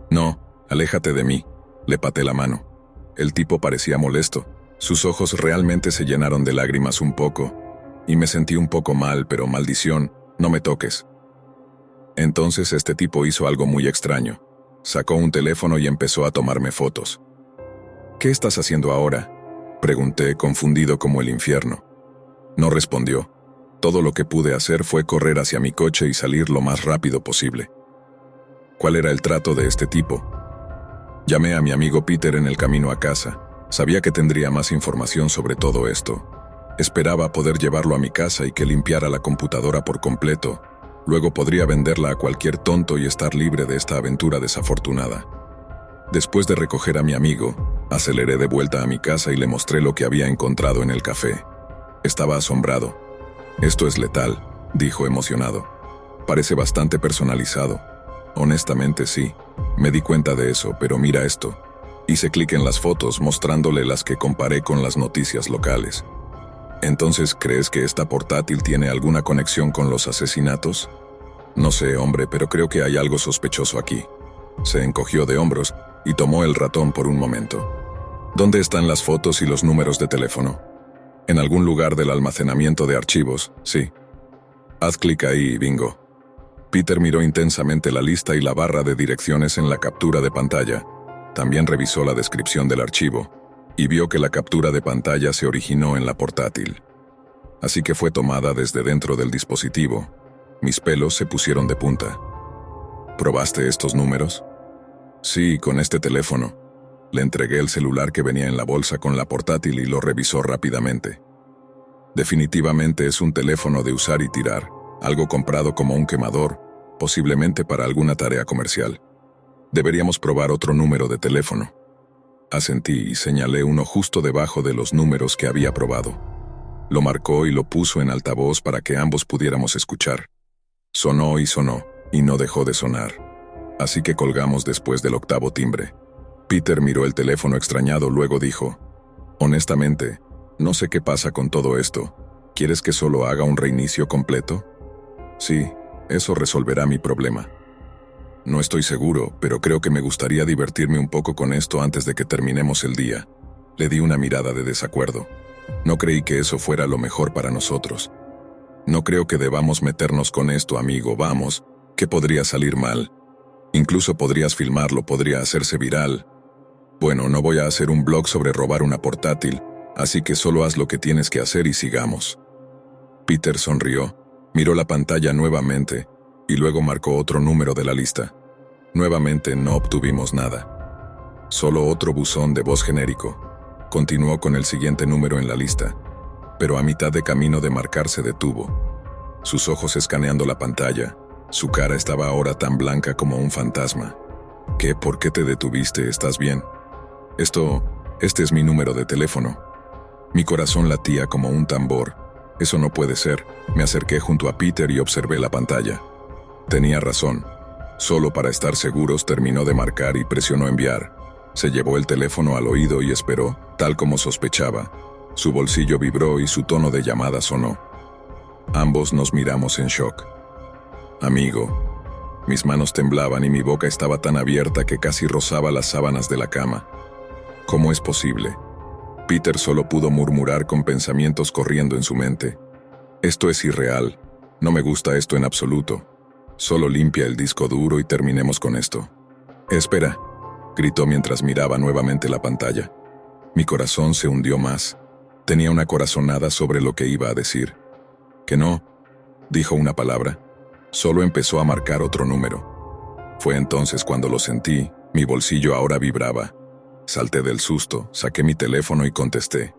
«No, aléjate de mí», le paté la mano. El tipo parecía molesto. Sus ojos realmente se llenaron de lágrimas un poco, y me sentí un poco mal, pero maldición, no me toques. Entonces este tipo hizo algo muy extraño. Sacó un teléfono y empezó a tomarme fotos. «¿Qué estás haciendo ahora?», pregunté, confundido como el infierno. No respondió. Todo lo que pude hacer fue correr hacia mi coche y salir lo más rápido posible. ¿Cuál era el trato de este tipo? Llamé a mi amigo Peter en el camino a casa. Sabía que tendría más información sobre todo esto. Esperaba poder llevarlo a mi casa y que limpiara la computadora por completo. Luego podría venderla a cualquier tonto y estar libre de esta aventura desafortunada. Después de recoger a mi amigo, aceleré de vuelta a mi casa y le mostré lo que había encontrado en el café. Estaba asombrado. «Esto es letal», dijo emocionado. «Parece bastante personalizado». Honestamente sí, me di cuenta de eso, pero mira esto. Hice clic en las fotos mostrándole las que comparé con las noticias locales. «¿Entonces crees que esta portátil tiene alguna conexión con los asesinatos?» «No sé, hombre, pero creo que hay algo sospechoso aquí». Se encogió de hombros y tomó el ratón por un momento. «¿Dónde están las fotos y los números de teléfono?» «En algún lugar del almacenamiento de archivos, sí». «Haz clic ahí y bingo». Peter miró intensamente la lista y la barra de direcciones en la captura de pantalla. También revisó la descripción del archivo y vio que la captura de pantalla se originó en la portátil. Así que fue tomada desde dentro del dispositivo. Mis pelos se pusieron de punta. «¿Probaste estos números?» «Sí, con este teléfono». Le entregué el celular que venía en la bolsa con la portátil y lo revisó rápidamente. Definitivamente es un teléfono de usar y tirar, algo comprado como un quemador, posiblemente para alguna tarea comercial. Deberíamos probar otro número de teléfono. Asentí y señalé uno justo debajo de los números que había probado. Lo marcó y lo puso en altavoz para que ambos pudiéramos escuchar. Sonó, y no dejó de sonar. Así que colgamos después del octavo timbre. Peter miró el teléfono extrañado, luego dijo: «Honestamente, no sé qué pasa con todo esto. ¿Quieres que solo haga un reinicio completo?» «Sí, eso resolverá mi problema». «No estoy seguro, pero creo que me gustaría divertirme un poco con esto antes de que terminemos el día». Le di una mirada de desacuerdo. No creí que eso fuera lo mejor para nosotros. «No creo que debamos meternos con esto, amigo, vamos, que podría salir mal. Incluso podrías filmarlo, podría hacerse viral. Bueno, no voy a hacer un blog sobre robar una portátil, así que solo haz lo que tienes que hacer y sigamos». Peter sonrió, miró la pantalla nuevamente, y luego marcó otro número de la lista. Nuevamente no obtuvimos nada. Solo otro buzón de voz genérico. Continuó con el siguiente número en la lista, pero a mitad de camino de marcar se detuvo. Sus ojos escaneando la pantalla, su cara estaba ahora tan blanca como un fantasma. «¿Qué? ¿Por qué te detuviste? ¿Estás bien?» Este es mi número de teléfono». Mi corazón latía como un tambor. «Eso no puede ser». Me acerqué junto a Peter y observé la pantalla. Tenía razón. Solo para estar seguros terminó de marcar y presionó enviar. Se llevó el teléfono al oído y esperó, tal como sospechaba. Su bolsillo vibró y su tono de llamada sonó. Ambos nos miramos en shock. «Amigo». Mis manos temblaban y mi boca estaba tan abierta que casi rozaba las sábanas de la cama. «¿Cómo es posible?». Peter solo pudo murmurar con pensamientos corriendo en su mente. «Esto es irreal. No me gusta esto en absoluto. Solo limpia el disco duro y terminemos con esto». Espera, gritó mientras miraba nuevamente la pantalla. Mi corazón se hundió más. Tenía una corazonada sobre lo que iba a decir. Que no, dijo una palabra. Solo empezó a marcar otro número. Fue entonces cuando lo sentí, mi bolsillo ahora vibraba. Salté del susto, saqué mi teléfono y contesté.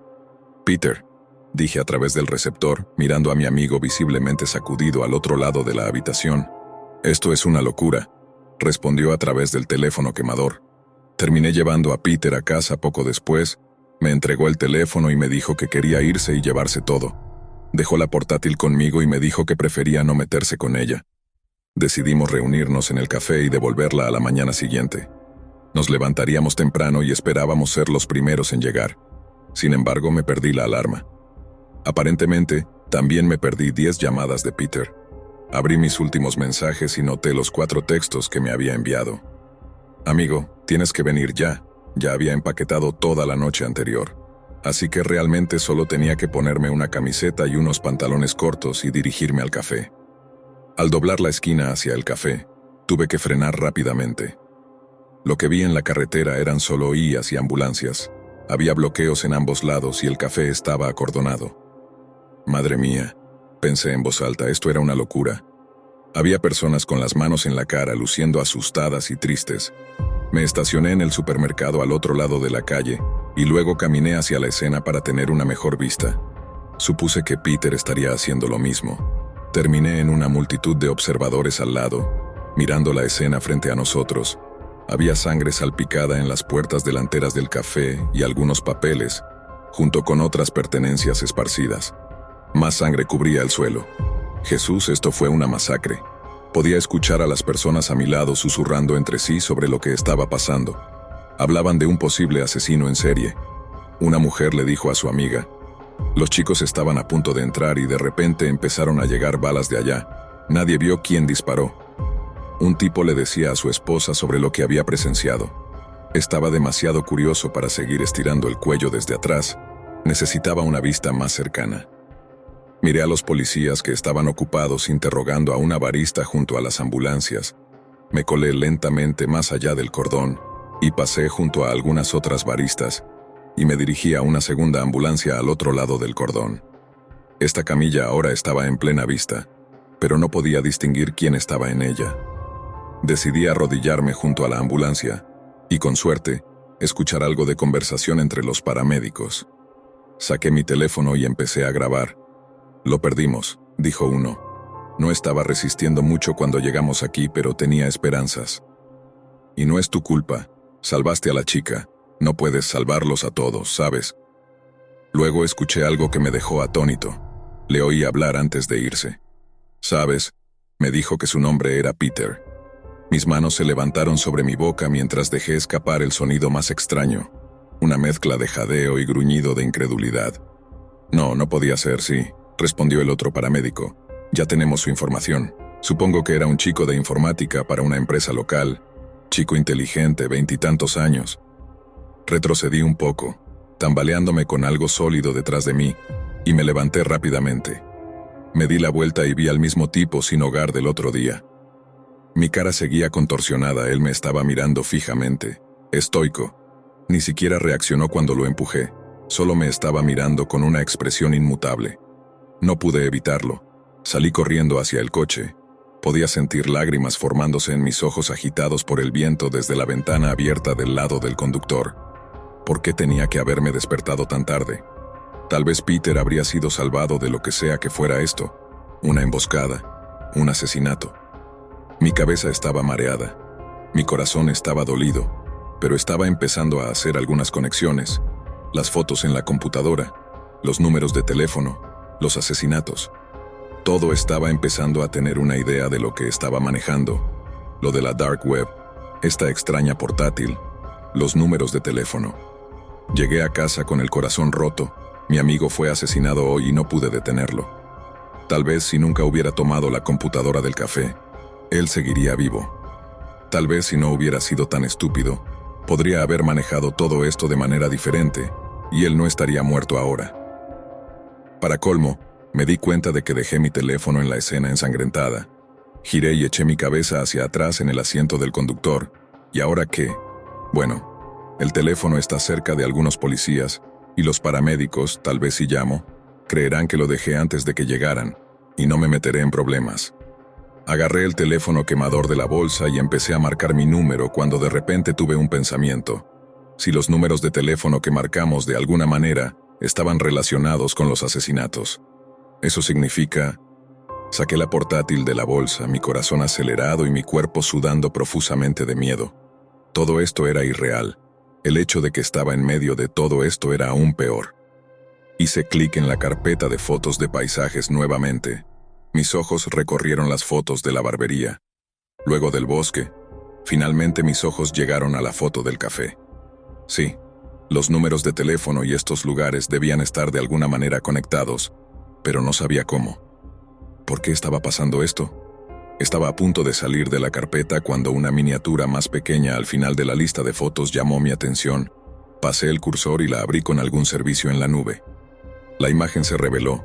Peter, dije a través del receptor, mirando a mi amigo visiblemente sacudido al otro lado de la habitación. Esto es una locura, respondió a través del teléfono quemador. Terminé llevando a Peter a casa poco después, me entregó el teléfono y me dijo que quería irse y llevarse todo. Dejó la portátil conmigo y me dijo que prefería no meterse con ella. Decidimos reunirnos en el café y devolverla a la mañana siguiente. Nos levantaríamos temprano y esperábamos ser los primeros en llegar. Sin embargo, me perdí la alarma. Aparentemente, también me perdí 10 llamadas de Peter. Abrí mis últimos mensajes y noté los 4 textos que me había enviado. Amigo, tienes que venir ya. Ya había empaquetado toda la noche anterior. Así que realmente solo tenía que ponerme una camiseta y unos pantalones cortos y dirigirme al café. Al doblar la esquina hacia el café, tuve que frenar rápidamente. Lo que vi en la carretera eran solo IAs y ambulancias. Había bloqueos en ambos lados y el café estaba acordonado. Madre mía, pensé en voz alta, esto era una locura. Había personas con las manos en la cara, luciendo asustadas y tristes. Me estacioné en el supermercado al otro lado de la calle y luego caminé hacia la escena para tener una mejor vista. Supuse que Peter estaría haciendo lo mismo. Terminé en una multitud de observadores al lado, mirando la escena frente a nosotros. Había sangre salpicada en las puertas delanteras del café y algunos papeles, junto con otras pertenencias esparcidas. Más sangre cubría el suelo. Jesús, esto fue una masacre. Podía escuchar a las personas a mi lado susurrando entre sí sobre lo que estaba pasando. Hablaban de un posible asesino en serie. Una mujer le dijo a su amiga. Los chicos estaban a punto de entrar y de repente empezaron a llegar balas de allá. Nadie vio quién disparó. Un tipo le decía a su esposa sobre lo que había presenciado. Estaba demasiado curioso para seguir estirando el cuello desde atrás. Necesitaba una vista más cercana. Miré a los policías que estaban ocupados interrogando a una barista junto a las ambulancias. Me colé lentamente más allá del cordón y pasé junto a algunas otras baristas y me dirigí a una segunda ambulancia al otro lado del cordón. Esta camilla ahora estaba en plena vista, pero no podía distinguir quién estaba en ella. Decidí arrodillarme junto a la ambulancia y, con suerte, escuchar algo de conversación entre los paramédicos. Saqué mi teléfono y empecé a grabar. Lo perdimos, dijo uno. No estaba resistiendo mucho cuando llegamos aquí, pero tenía esperanzas. Y no es tu culpa. Salvaste a la chica. No puedes salvarlos a todos, ¿sabes? Luego escuché algo que me dejó atónito. Le oí hablar antes de irse. ¿Sabes? Me dijo que su nombre era Peter. Mis manos se levantaron sobre mi boca mientras dejé escapar el sonido más extraño. Una mezcla de jadeo y gruñido de incredulidad. No podía ser, sí, respondió el otro paramédico. Ya tenemos su información. Supongo que era un chico de informática para una empresa local. Chico inteligente, 20 y tantos años. Retrocedí un poco, tambaleándome con algo sólido detrás de mí, y me levanté rápidamente. Me di la vuelta y vi al mismo tipo sin hogar del otro día. Mi cara seguía contorsionada, él me estaba mirando fijamente, estoico. Ni siquiera reaccionó cuando lo empujé, solo me estaba mirando con una expresión inmutable. No pude evitarlo. Salí corriendo hacia el coche. Podía sentir lágrimas formándose en mis ojos agitados por el viento desde la ventana abierta del lado del conductor. ¿Por qué tenía que haberme despertado tan tarde? Tal vez Peter habría sido salvado de lo que sea que fuera esto. Una emboscada, un asesinato. Mi cabeza estaba mareada. Mi corazón estaba dolido, pero estaba empezando a hacer algunas conexiones. Las fotos en la computadora, los números de teléfono, los asesinatos. Todo estaba empezando a tener una idea de lo que estaba manejando. Lo de la dark web, esta extraña portátil, los números de teléfono. Llegué a casa con el corazón roto. Mi amigo fue asesinado hoy y no pude detenerlo. Tal vez si nunca hubiera tomado la computadora del café, él seguiría vivo. Tal vez si no hubiera sido tan estúpido, podría haber manejado todo esto de manera diferente, y él no estaría muerto ahora. Para colmo, me di cuenta de que dejé mi teléfono en la escena ensangrentada. Giré y eché mi cabeza hacia atrás en el asiento del conductor, ¿Y ahora qué? Bueno, el teléfono está cerca de algunos policías, y los paramédicos, tal vez si llamo, creerán que lo dejé antes de que llegaran, y no me meteré en problemas. Agarré el teléfono quemador de la bolsa y empecé a marcar mi número cuando de repente tuve un pensamiento. Si los números de teléfono que marcamos de alguna manera estaban relacionados con los asesinatos. Eso significa... Saqué la portátil de la bolsa, mi corazón acelerado y mi cuerpo sudando profusamente de miedo. Todo esto era irreal. El hecho de que estaba en medio de todo esto era aún peor. Hice clic en la carpeta de fotos de paisajes nuevamente. Mis ojos recorrieron las fotos de la barbería. Luego del bosque. Finalmente mis ojos llegaron a la foto del café. Sí, los números de teléfono y estos lugares debían estar de alguna manera conectados, pero no sabía cómo. ¿Por qué estaba pasando esto? Estaba a punto de salir de la carpeta cuando una miniatura más pequeña al final de la lista de fotos llamó mi atención. Pasé el cursor y la abrí con algún servicio en la nube. La imagen se reveló.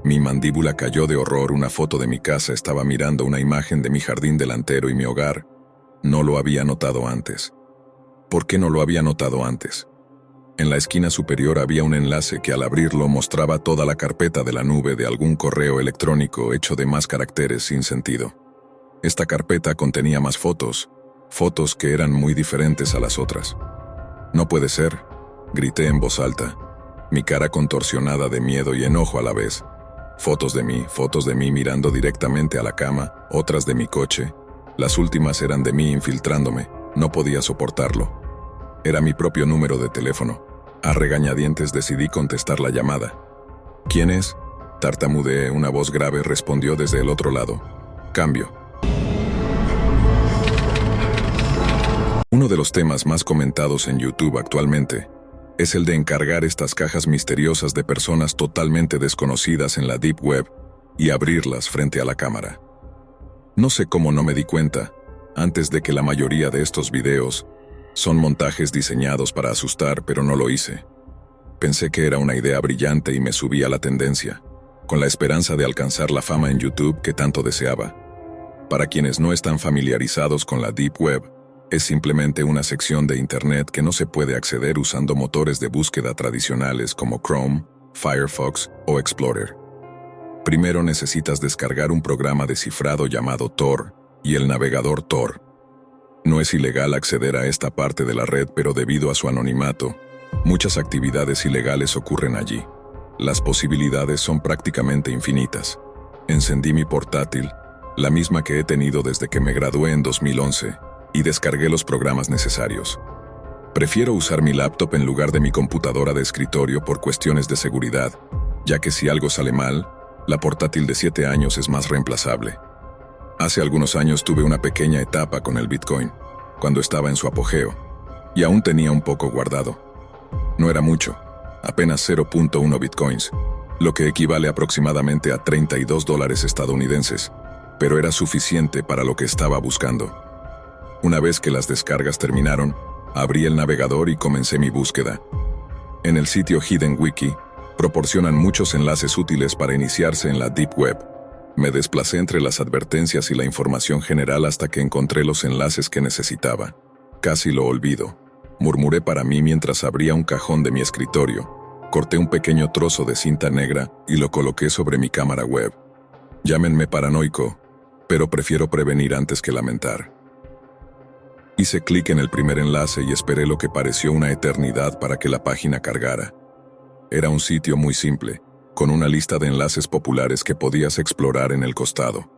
Mi mandíbula cayó de horror. Una foto de mi casa estaba mirando una imagen de mi jardín delantero y mi hogar. No lo había notado antes. ¿Por qué no lo había notado antes? En la esquina superior había un enlace que al abrirlo mostraba toda la carpeta de la nube de algún correo electrónico hecho de más caracteres sin sentido. Esta carpeta contenía más fotos, fotos que eran muy diferentes a las otras. «No puede ser», grité en voz alta, mi cara contorsionada de miedo y enojo a la vez. Fotos de mí mirando directamente a la cama, otras de mi coche. Las últimas eran de mí infiltrándome, no podía soportarlo. Era mi propio número de teléfono. A regañadientes decidí contestar la llamada. «¿Quién es?», tartamudeé. Una voz grave respondió desde el otro lado. «Cambio». Uno de los temas más comentados en YouTube actualmente es el de encargar estas cajas misteriosas de personas totalmente desconocidas en la Deep Web y abrirlas frente a la cámara. No sé cómo no me di cuenta, antes de que la mayoría de estos videos son montajes diseñados para asustar, pero no lo hice. Pensé que era una idea brillante y me subí a la tendencia, con la esperanza de alcanzar la fama en YouTube que tanto deseaba. Para quienes no están familiarizados con la Deep Web, es simplemente una sección de Internet que no se puede acceder usando motores de búsqueda tradicionales como Chrome, Firefox o Explorer. Primero necesitas descargar un programa de cifrado llamado Tor y el navegador Tor. No es ilegal acceder a esta parte de la red, pero debido a su anonimato, muchas actividades ilegales ocurren allí. Las posibilidades son prácticamente infinitas. Encendí mi portátil, la misma que he tenido desde que me gradué en 2011, y descargué los programas necesarios. Prefiero usar mi laptop en lugar de mi computadora de escritorio por cuestiones de seguridad, ya que si algo sale mal, la portátil de 7 años es más reemplazable. Hace algunos años tuve una pequeña etapa con el Bitcoin, cuando estaba en su apogeo, y aún tenía un poco guardado. No era mucho, apenas 0.1 Bitcoins, lo que equivale aproximadamente a $32 estadounidenses, pero era suficiente para lo que estaba buscando. Una vez que las descargas terminaron, abrí el navegador y comencé mi búsqueda. En el sitio Hidden Wiki, proporcionan muchos enlaces útiles para iniciarse en la Deep Web. Me desplacé entre las advertencias y la información general hasta que encontré los enlaces que necesitaba. Casi lo olvido, murmuré para mí mientras abría un cajón de mi escritorio. Corté un pequeño trozo de cinta negra y lo coloqué sobre mi cámara web. Llámenme paranoico, pero prefiero prevenir antes que lamentar. Hice clic en el primer enlace y esperé lo que pareció una eternidad para que la página cargara. Era un sitio muy simple, con una lista de enlaces populares que podías explorar en el costado.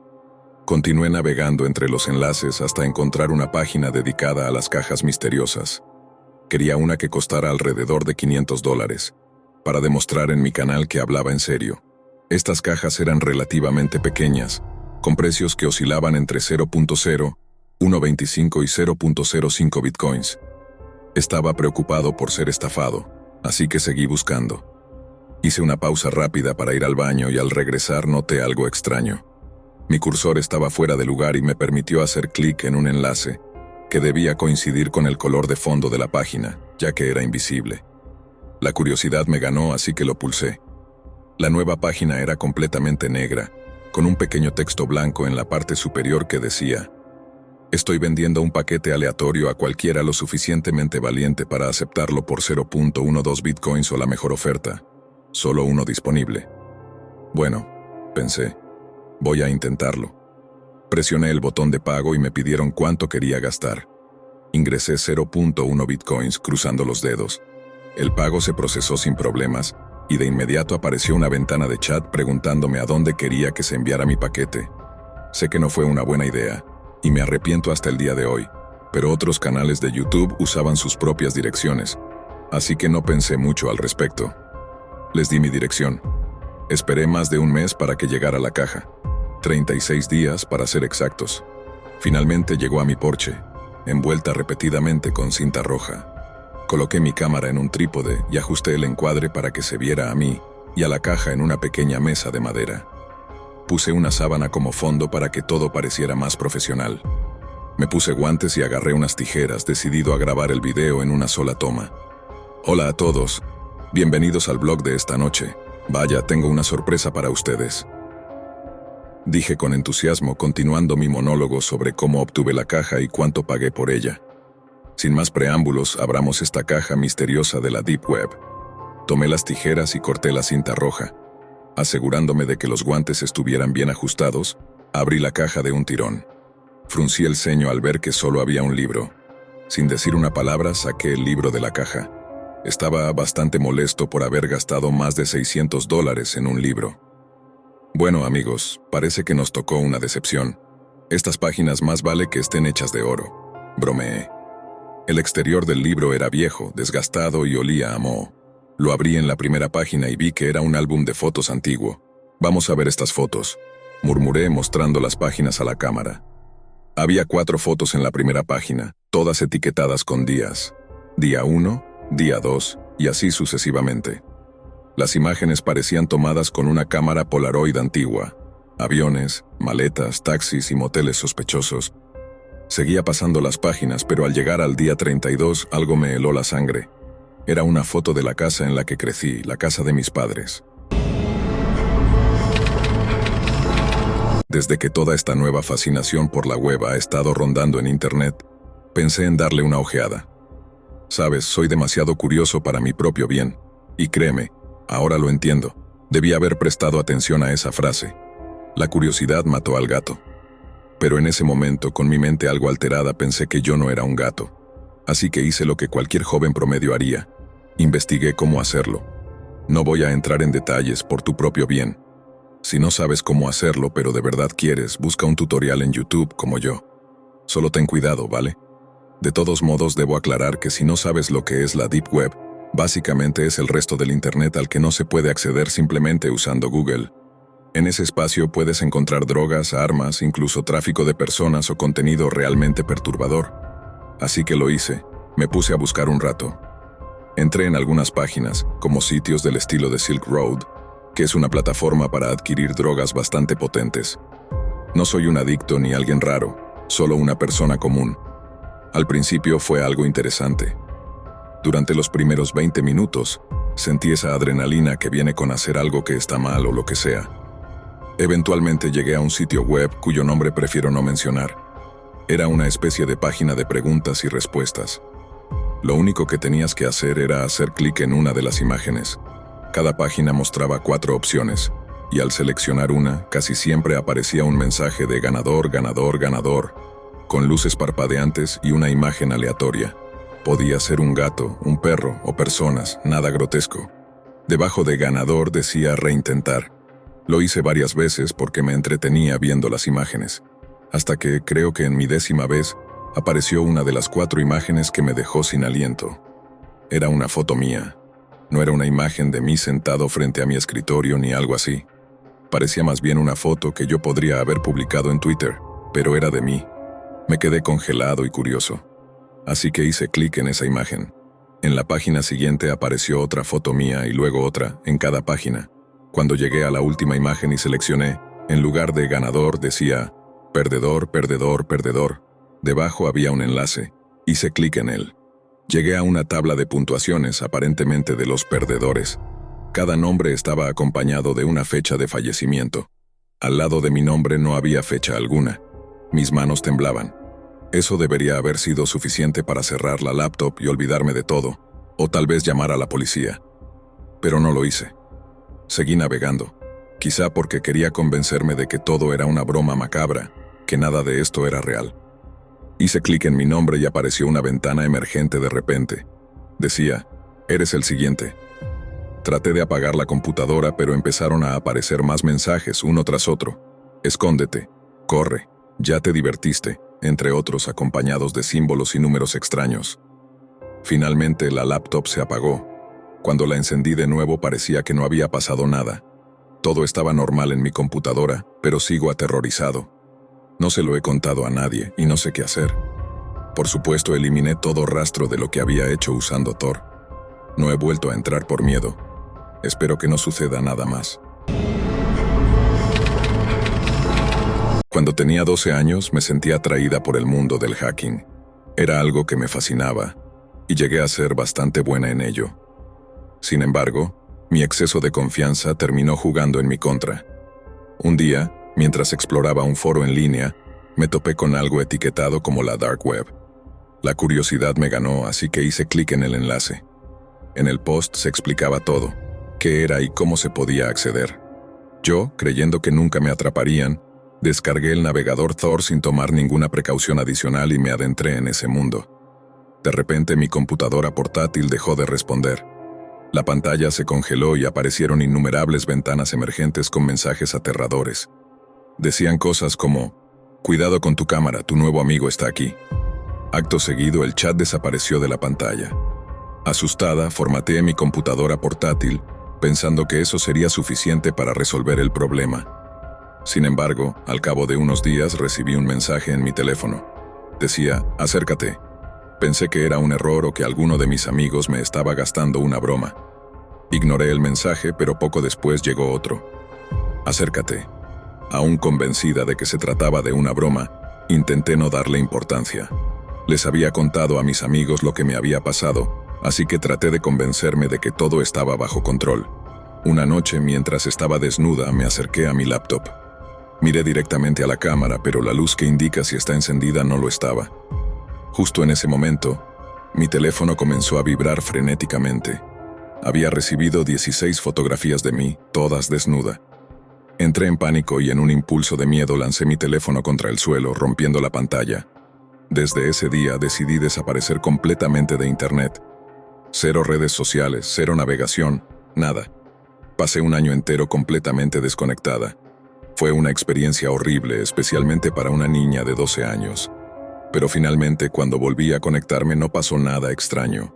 Continué navegando entre los enlaces hasta encontrar una página dedicada a las cajas misteriosas. Quería una que costara alrededor de $500, para demostrar en mi canal que hablaba en serio. Estas cajas eran relativamente pequeñas, con precios que oscilaban entre 0.0, 1.25 y 0.05 bitcoins. Estaba preocupado por ser estafado, así que seguí buscando. Hice una pausa rápida para ir al baño y al regresar noté algo extraño. Mi cursor estaba fuera de lugar y me permitió hacer clic en un enlace que debía coincidir con el color de fondo de la página, ya que era invisible. La curiosidad me ganó, así que lo pulsé. La nueva página era completamente negra, con un pequeño texto blanco en la parte superior que decía: Estoy vendiendo un paquete aleatorio a cualquiera lo suficientemente valiente para aceptarlo por 0.12 bitcoins o la mejor oferta. Solo uno disponible. Bueno, pensé, voy a intentarlo. Presioné el botón de pago y me pidieron cuánto quería gastar. Ingresé 0.1 bitcoins cruzando los dedos. El pago se procesó sin problemas y de inmediato apareció una ventana de chat preguntándome a dónde quería que se enviara mi paquete. Sé que no fue una buena idea y me arrepiento hasta el día de hoy, pero otros canales de YouTube usaban sus propias direcciones, así que no pensé mucho al respecto. Les di mi dirección. Esperé más de un mes para que llegara la caja. 36 días para ser exactos. Finalmente llegó a mi porche, envuelta repetidamente con cinta roja. Coloqué mi cámara en un trípode y ajusté el encuadre para que se viera a mí y a la caja en una pequeña mesa de madera. Puse una sábana como fondo para que todo pareciera más profesional. Me puse guantes y agarré unas tijeras, decidido a grabar el video en una sola toma. Hola a todos. Bienvenidos al vlog de esta noche. Vaya, tengo una sorpresa para ustedes. Dije con entusiasmo, continuando mi monólogo sobre cómo obtuve la caja y cuánto pagué por ella. Sin más preámbulos, abramos esta caja misteriosa de la Deep Web. Tomé las tijeras y corté la cinta roja. Asegurándome de que los guantes estuvieran bien ajustados, abrí la caja de un tirón. Fruncí el ceño al ver que solo había un libro. Sin decir una palabra, saqué el libro de la caja. Estaba bastante molesto por haber gastado más de $600 en un libro. Bueno, amigos, parece que nos tocó una decepción. Estas páginas más vale que estén hechas de oro. Bromeé. El exterior del libro era viejo, desgastado y olía a moho. Lo abrí en la primera página y vi que era un álbum de fotos antiguo. Vamos a ver estas fotos, murmuré mostrando las páginas a la cámara. Había 4 fotos en la primera página, todas etiquetadas con días. Día 1, día 2 y así sucesivamente. Las imágenes parecían tomadas con una cámara Polaroid antigua. Aviones, maletas, taxis y moteles sospechosos. Seguía pasando las páginas, pero al llegar al día 32 algo me heló la sangre. Era una foto de la casa en la que crecí, la casa de mis padres. Desde que toda esta nueva fascinación por la web ha estado rondando en internet, pensé en darle una ojeada. Sabes, soy demasiado curioso para mi propio bien. Y créeme, ahora lo entiendo. Debí haber prestado atención a esa frase. La curiosidad mató al gato. Pero en ese momento, con mi mente algo alterada, pensé que yo no era un gato. Así que hice lo que cualquier joven promedio haría. Investigué cómo hacerlo. No voy a entrar en detalles por tu propio bien. Si no sabes cómo hacerlo, pero de verdad quieres, busca un tutorial en YouTube como yo. Solo ten cuidado, ¿vale? De todos modos, debo aclarar que si no sabes lo que es la Deep Web, básicamente es el resto del Internet al que no se puede acceder simplemente usando Google. En ese espacio puedes encontrar drogas, armas, incluso tráfico de personas o contenido realmente perturbador. Así que lo hice. Me puse a buscar un rato. Entré en algunas páginas, como sitios del estilo de Silk Road, que es una plataforma para adquirir drogas bastante potentes. No soy un adicto ni alguien raro, solo una persona común. Al principio fue algo interesante. Durante los primeros 20 minutos, sentí esa adrenalina que viene con hacer algo que está mal o lo que sea. Eventualmente llegué a un sitio web cuyo nombre prefiero no mencionar. Era una especie de página de preguntas y respuestas. Lo único que tenías que hacer era hacer clic en una de las imágenes. Cada página mostraba 4 opciones, y al seleccionar una, casi siempre aparecía un mensaje de ganador, ganador, ganador, con luces parpadeantes y una imagen aleatoria. Podía ser un gato, un perro o personas, nada grotesco. Debajo de ganador decía reintentar. Lo hice varias veces porque me entretenía viendo las imágenes, hasta que, creo que en mi 10ª vez, apareció una de las 4 imágenes que me dejó sin aliento. Era una foto mía. No era una imagen de mí sentado frente a mi escritorio ni algo así. Parecía más bien una foto que yo podría haber publicado en Twitter, pero era de mí. Me quedé congelado y curioso. Así que hice clic en esa imagen. En la página siguiente apareció otra foto mía y luego otra, en cada página. Cuando llegué a la última imagen y seleccioné, en lugar de ganador decía perdedor, perdedor, perdedor. Debajo había un enlace. Hice clic en él. Llegué a una tabla de puntuaciones, aparentemente de los perdedores. Cada nombre estaba acompañado de una fecha de fallecimiento. Al lado de mi nombre no había fecha alguna. Mis manos temblaban. Eso debería haber sido suficiente para cerrar la laptop y olvidarme de todo, o tal vez llamar a la policía. Pero no lo hice. Seguí navegando, quizá porque quería convencerme de que todo era una broma macabra, que nada de esto era real. Hice clic en mi nombre y apareció una ventana emergente de repente. Decía, eres el siguiente. Traté de apagar la computadora, pero empezaron a aparecer más mensajes uno tras otro. Escóndete, corre, ya te divertiste, entre otros acompañados de símbolos y números extraños. Finalmente la laptop se apagó. Cuando la encendí de nuevo parecía que no había pasado nada. Todo estaba normal en mi computadora, pero sigo aterrorizado. No se lo he contado a nadie y no sé qué hacer. Por supuesto, eliminé todo rastro de lo que había hecho usando Tor. No he vuelto a entrar por miedo. Espero que no suceda nada más. Cuando tenía 12 años me sentía atraída por el mundo del hacking. Era algo que me fascinaba, y llegué a ser bastante buena en ello. Sin embargo, mi exceso de confianza terminó jugando en mi contra. Un día, mientras exploraba un foro en línea, me topé con algo etiquetado como la Dark Web. La curiosidad me ganó, así que hice clic en el enlace. En el post se explicaba todo, qué era y cómo se podía acceder. Yo, creyendo que nunca me atraparían, descargué el navegador Tor sin tomar ninguna precaución adicional y me adentré en ese mundo. De repente mi computadora portátil dejó de responder. La pantalla se congeló y aparecieron innumerables ventanas emergentes con mensajes aterradores. Decían cosas como, cuidado con tu cámara, tu nuevo amigo está aquí. Acto seguido el chat desapareció de la pantalla. Asustada, formateé mi computadora portátil, pensando que eso sería suficiente para resolver el problema. Sin embargo, al cabo de unos días recibí un mensaje en mi teléfono. Decía, acércate. Pensé que era un error o que alguno de mis amigos me estaba gastando una broma. Ignoré el mensaje, pero poco después llegó otro. Acércate. Aún convencida de que se trataba de una broma, intenté no darle importancia. Les había contado a mis amigos lo que me había pasado, así que traté de convencerme de que todo estaba bajo control. Una noche, mientras estaba desnuda, me acerqué a mi laptop. Miré directamente a la cámara, pero la luz que indica si está encendida no lo estaba. Justo en ese momento, mi teléfono comenzó a vibrar frenéticamente. Había recibido 16 fotografías de mí, todas desnuda. Entré en pánico y en un impulso de miedo lancé mi teléfono contra el suelo, rompiendo la pantalla. Desde ese día decidí desaparecer completamente de Internet. Cero redes sociales, cero navegación, nada. Pasé un año entero completamente desconectada. Fue una experiencia horrible, especialmente para una niña de 12 años. Pero finalmente, cuando volví a conectarme, no pasó nada extraño.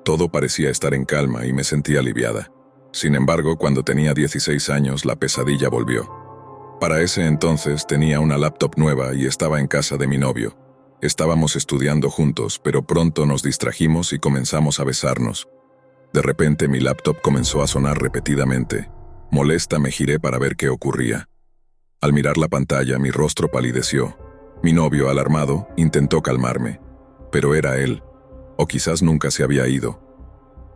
Todo parecía estar en calma y me sentí aliviada. Sin embargo, cuando tenía 16 años, la pesadilla volvió. Para ese entonces tenía una laptop nueva y estaba en casa de mi novio. Estábamos estudiando juntos, pero pronto nos distrajimos y comenzamos a besarnos. De repente mi laptop comenzó a sonar repetidamente. Molesta me giré para ver qué ocurría. Al mirar la pantalla, mi rostro palideció. Mi novio, alarmado, intentó calmarme. Pero era él. O quizás nunca se había ido.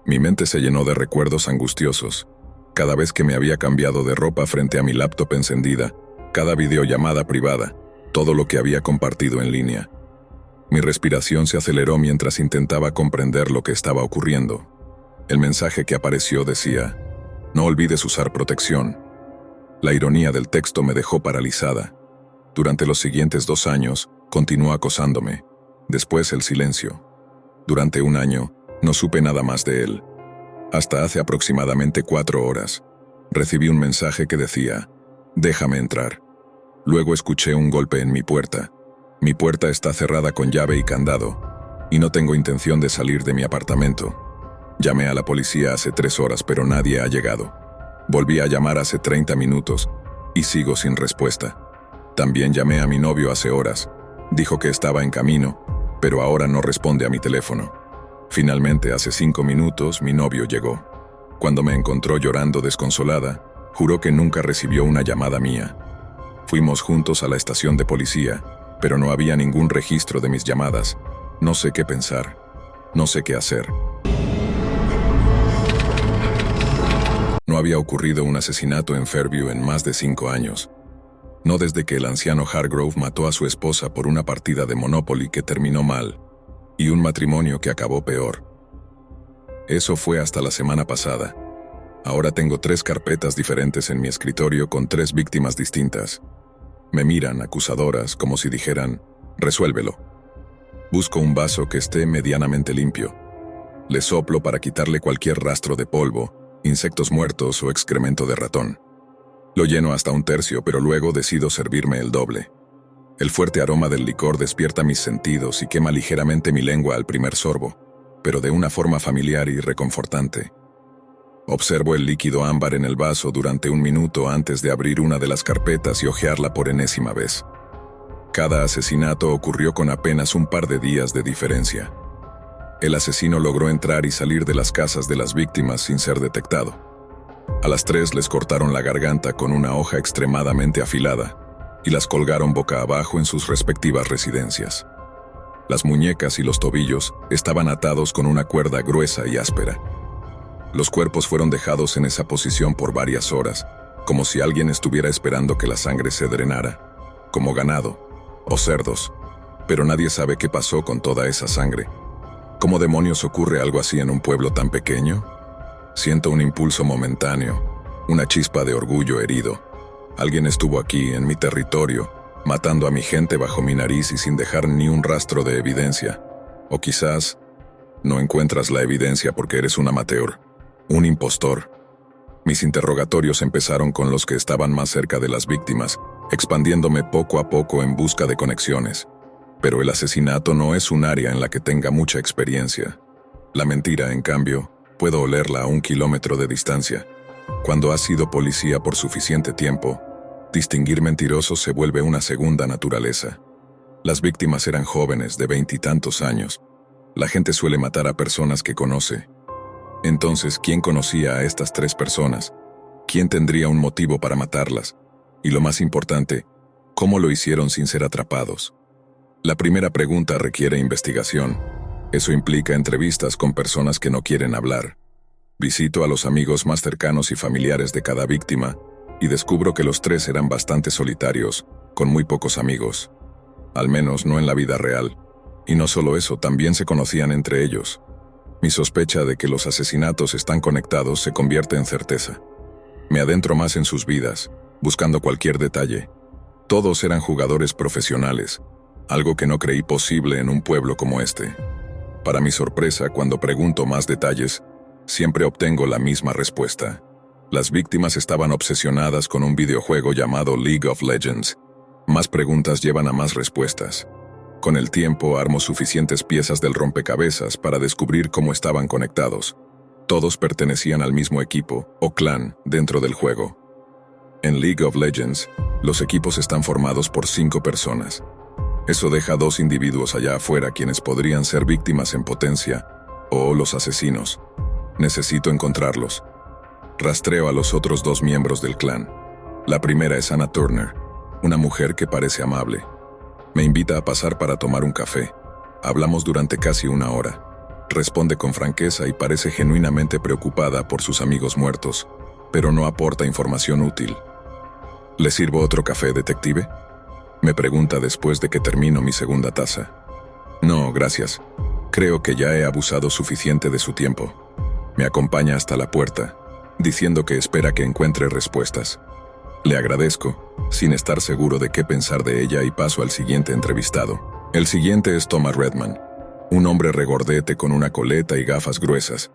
Mi mente se llenó de recuerdos angustiosos. Cada vez que me había cambiado de ropa frente a mi laptop encendida, cada videollamada privada, todo lo que había compartido en línea. Mi respiración se aceleró mientras intentaba comprender lo que estaba ocurriendo. El mensaje que apareció decía, no olvides usar protección. La ironía del texto me dejó paralizada. Durante los siguientes 2 años, continuó acosándome. Después el silencio. Durante un año, no supe nada más de él. Hasta hace aproximadamente 4 horas, recibí un mensaje que decía, déjame entrar. Luego escuché un golpe en mi puerta. Mi puerta está cerrada con llave y candado, y no tengo intención de salir de mi apartamento. Llamé a la policía hace 3 horas, pero nadie ha llegado. Volví a llamar hace 30 minutos, y sigo sin respuesta. También llamé a mi novio hace horas. Dijo que estaba en camino, pero ahora no responde a mi teléfono. Finalmente, hace 5 minutos, mi novio llegó. Cuando me encontró llorando desconsolada, juró que nunca recibió una llamada mía. Fuimos juntos a la estación de policía, pero no había ningún registro de mis llamadas. No sé qué pensar. No sé qué hacer. No había ocurrido un asesinato en Fairview en más de 5 años. No desde que el anciano Hargrove mató a su esposa por una partida de Monopoly que terminó mal, y un matrimonio que acabó peor. Eso fue hasta la semana pasada. Ahora tengo 3 carpetas diferentes en mi escritorio con 3 víctimas distintas. Me miran, acusadoras, como si dijeran, resuélvelo. Busco un vaso que esté medianamente limpio. Le soplo para quitarle cualquier rastro de polvo, insectos muertos o excremento de ratón. Lo lleno hasta un tercio, pero luego decido servirme el doble. El fuerte aroma del licor despierta mis sentidos y quema ligeramente mi lengua al primer sorbo, pero de una forma familiar y reconfortante. Observo el líquido ámbar en el vaso durante 1 minuto antes de abrir una de las carpetas y hojearla por enésima vez. Cada asesinato ocurrió con apenas un par de días de diferencia. El asesino logró entrar y salir de las casas de las víctimas sin ser detectado. A las 3 les cortaron la garganta con una hoja extremadamente afilada y las colgaron boca abajo en sus respectivas residencias. Las muñecas y los tobillos estaban atados con una cuerda gruesa y áspera. Los cuerpos fueron dejados en esa posición por varias horas, como si alguien estuviera esperando que la sangre se drenara, como ganado o cerdos, pero nadie sabe qué pasó con toda esa sangre. ¿Cómo demonios ocurre algo así en un pueblo tan pequeño? Siento un impulso momentáneo, una chispa de orgullo herido. Alguien estuvo aquí, en mi territorio, matando a mi gente bajo mi nariz y sin dejar ni un rastro de evidencia. O quizás no encuentras la evidencia porque eres un amateur, un impostor. Mis interrogatorios empezaron con los que estaban más cerca de las víctimas, expandiéndome poco a poco en busca de conexiones. Pero el asesinato no es un área en la que tenga mucha experiencia. La mentira, en cambio, puedo olerla a 1 kilómetro de distancia. Cuando has sido policía por suficiente tiempo, distinguir mentirosos se vuelve una segunda naturaleza. Las víctimas eran jóvenes de 20 y tantos años. La gente suele matar a personas que conoce. Entonces, ¿quién conocía a estas 3 personas? ¿Quién tendría un motivo para matarlas? Y lo más importante, ¿cómo lo hicieron sin ser atrapados? La primera pregunta requiere investigación. Eso implica entrevistas con personas que no quieren hablar. Visito a los amigos más cercanos y familiares de cada víctima y descubro que los 3 eran bastante solitarios, con muy pocos amigos. Al menos no en la vida real. Y no solo eso, también se conocían entre ellos. Mi sospecha de que los asesinatos están conectados se convierte en certeza. Me adentro más en sus vidas, buscando cualquier detalle. Todos eran jugadores profesionales, algo que no creí posible en un pueblo como este. Para mi sorpresa, cuando pregunto más detalles, siempre obtengo la misma respuesta. Las víctimas estaban obsesionadas con un videojuego llamado League of Legends. Más preguntas llevan a más respuestas. Con el tiempo armo suficientes piezas del rompecabezas para descubrir cómo estaban conectados. Todos pertenecían al mismo equipo, o clan, dentro del juego. En League of Legends, los equipos están formados por 5 personas. Eso deja 2 individuos allá afuera quienes podrían ser víctimas en potencia, o los asesinos. Necesito encontrarlos. Rastreo a los otros 2 miembros del clan. La primera es Anna Turner, una mujer que parece amable. Me invita a pasar para tomar un café. Hablamos durante casi 1 hora. Responde con franqueza y parece genuinamente preocupada por sus amigos muertos, pero no aporta información útil. ¿Le sirvo otro café, detective?, me pregunta después de que termino mi segunda taza. No, gracias. Creo que ya he abusado suficiente de su tiempo. Me acompaña hasta la puerta, diciendo que espera que encuentre respuestas. Le agradezco, sin estar seguro de qué pensar de ella, y paso al siguiente entrevistado. El siguiente es Thomas Redman, un hombre regordete con una coleta y gafas gruesas.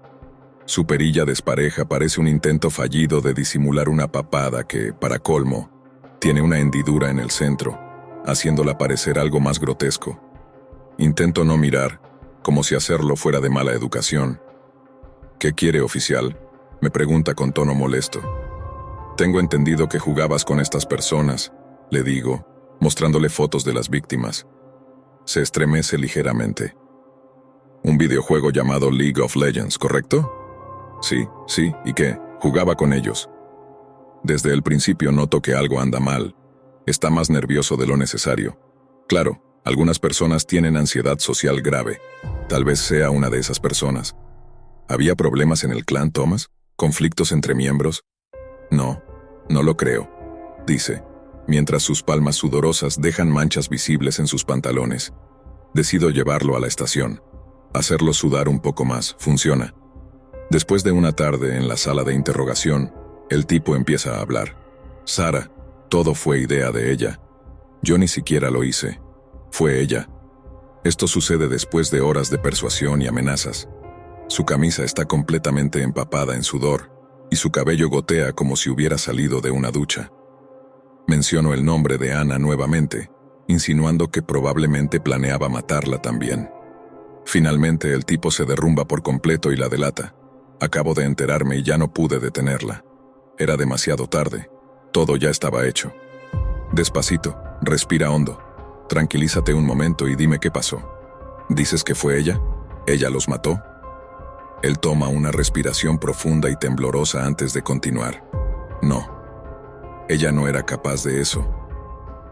Su perilla despareja parece un intento fallido de disimular una papada que, para colmo, tiene una hendidura en el centro, haciéndola parecer algo más grotesco. Intento no mirar, como si hacerlo fuera de mala educación. ¿Qué quiere, oficial?, me pregunta con tono molesto. Tengo entendido que jugabas con estas personas, le digo, mostrándole fotos de las víctimas. Se estremece ligeramente. Un videojuego llamado League of Legends, ¿correcto? Sí, ¿y qué? Jugaba con ellos. Desde el principio noto que algo anda mal. Está más nervioso de lo necesario. Claro, algunas personas tienen ansiedad social grave. Tal vez sea una de esas personas. ¿Había problemas en el clan, Thomas? ¿Conflictos entre miembros? No lo creo, dice. mientras sus palmas sudorosas dejan manchas visibles en sus pantalones. Decido llevarlo a la estación. Hacerlo sudar un poco más, funciona. Después de una tarde en la sala de interrogación, el tipo empieza a hablar. Sara, todo fue idea de ella. Yo ni siquiera lo hice. Fue ella. Esto sucede después de horas de persuasión y amenazas. Su camisa está completamente empapada en sudor, y su cabello gotea como si hubiera salido de una ducha. Menciono el nombre de Ana nuevamente, insinuando que probablemente planeaba matarla también. Finalmente el tipo se derrumba por completo y la delata. Acabo de enterarme y ya no pude detenerla. Era demasiado tarde. Todo ya estaba hecho. Despacito, respira hondo. Tranquilízate un momento y dime qué pasó. ¿Dices que fue ella? ¿Ella los mató? Él toma una respiración profunda y temblorosa antes de continuar. No. Ella no era capaz de eso.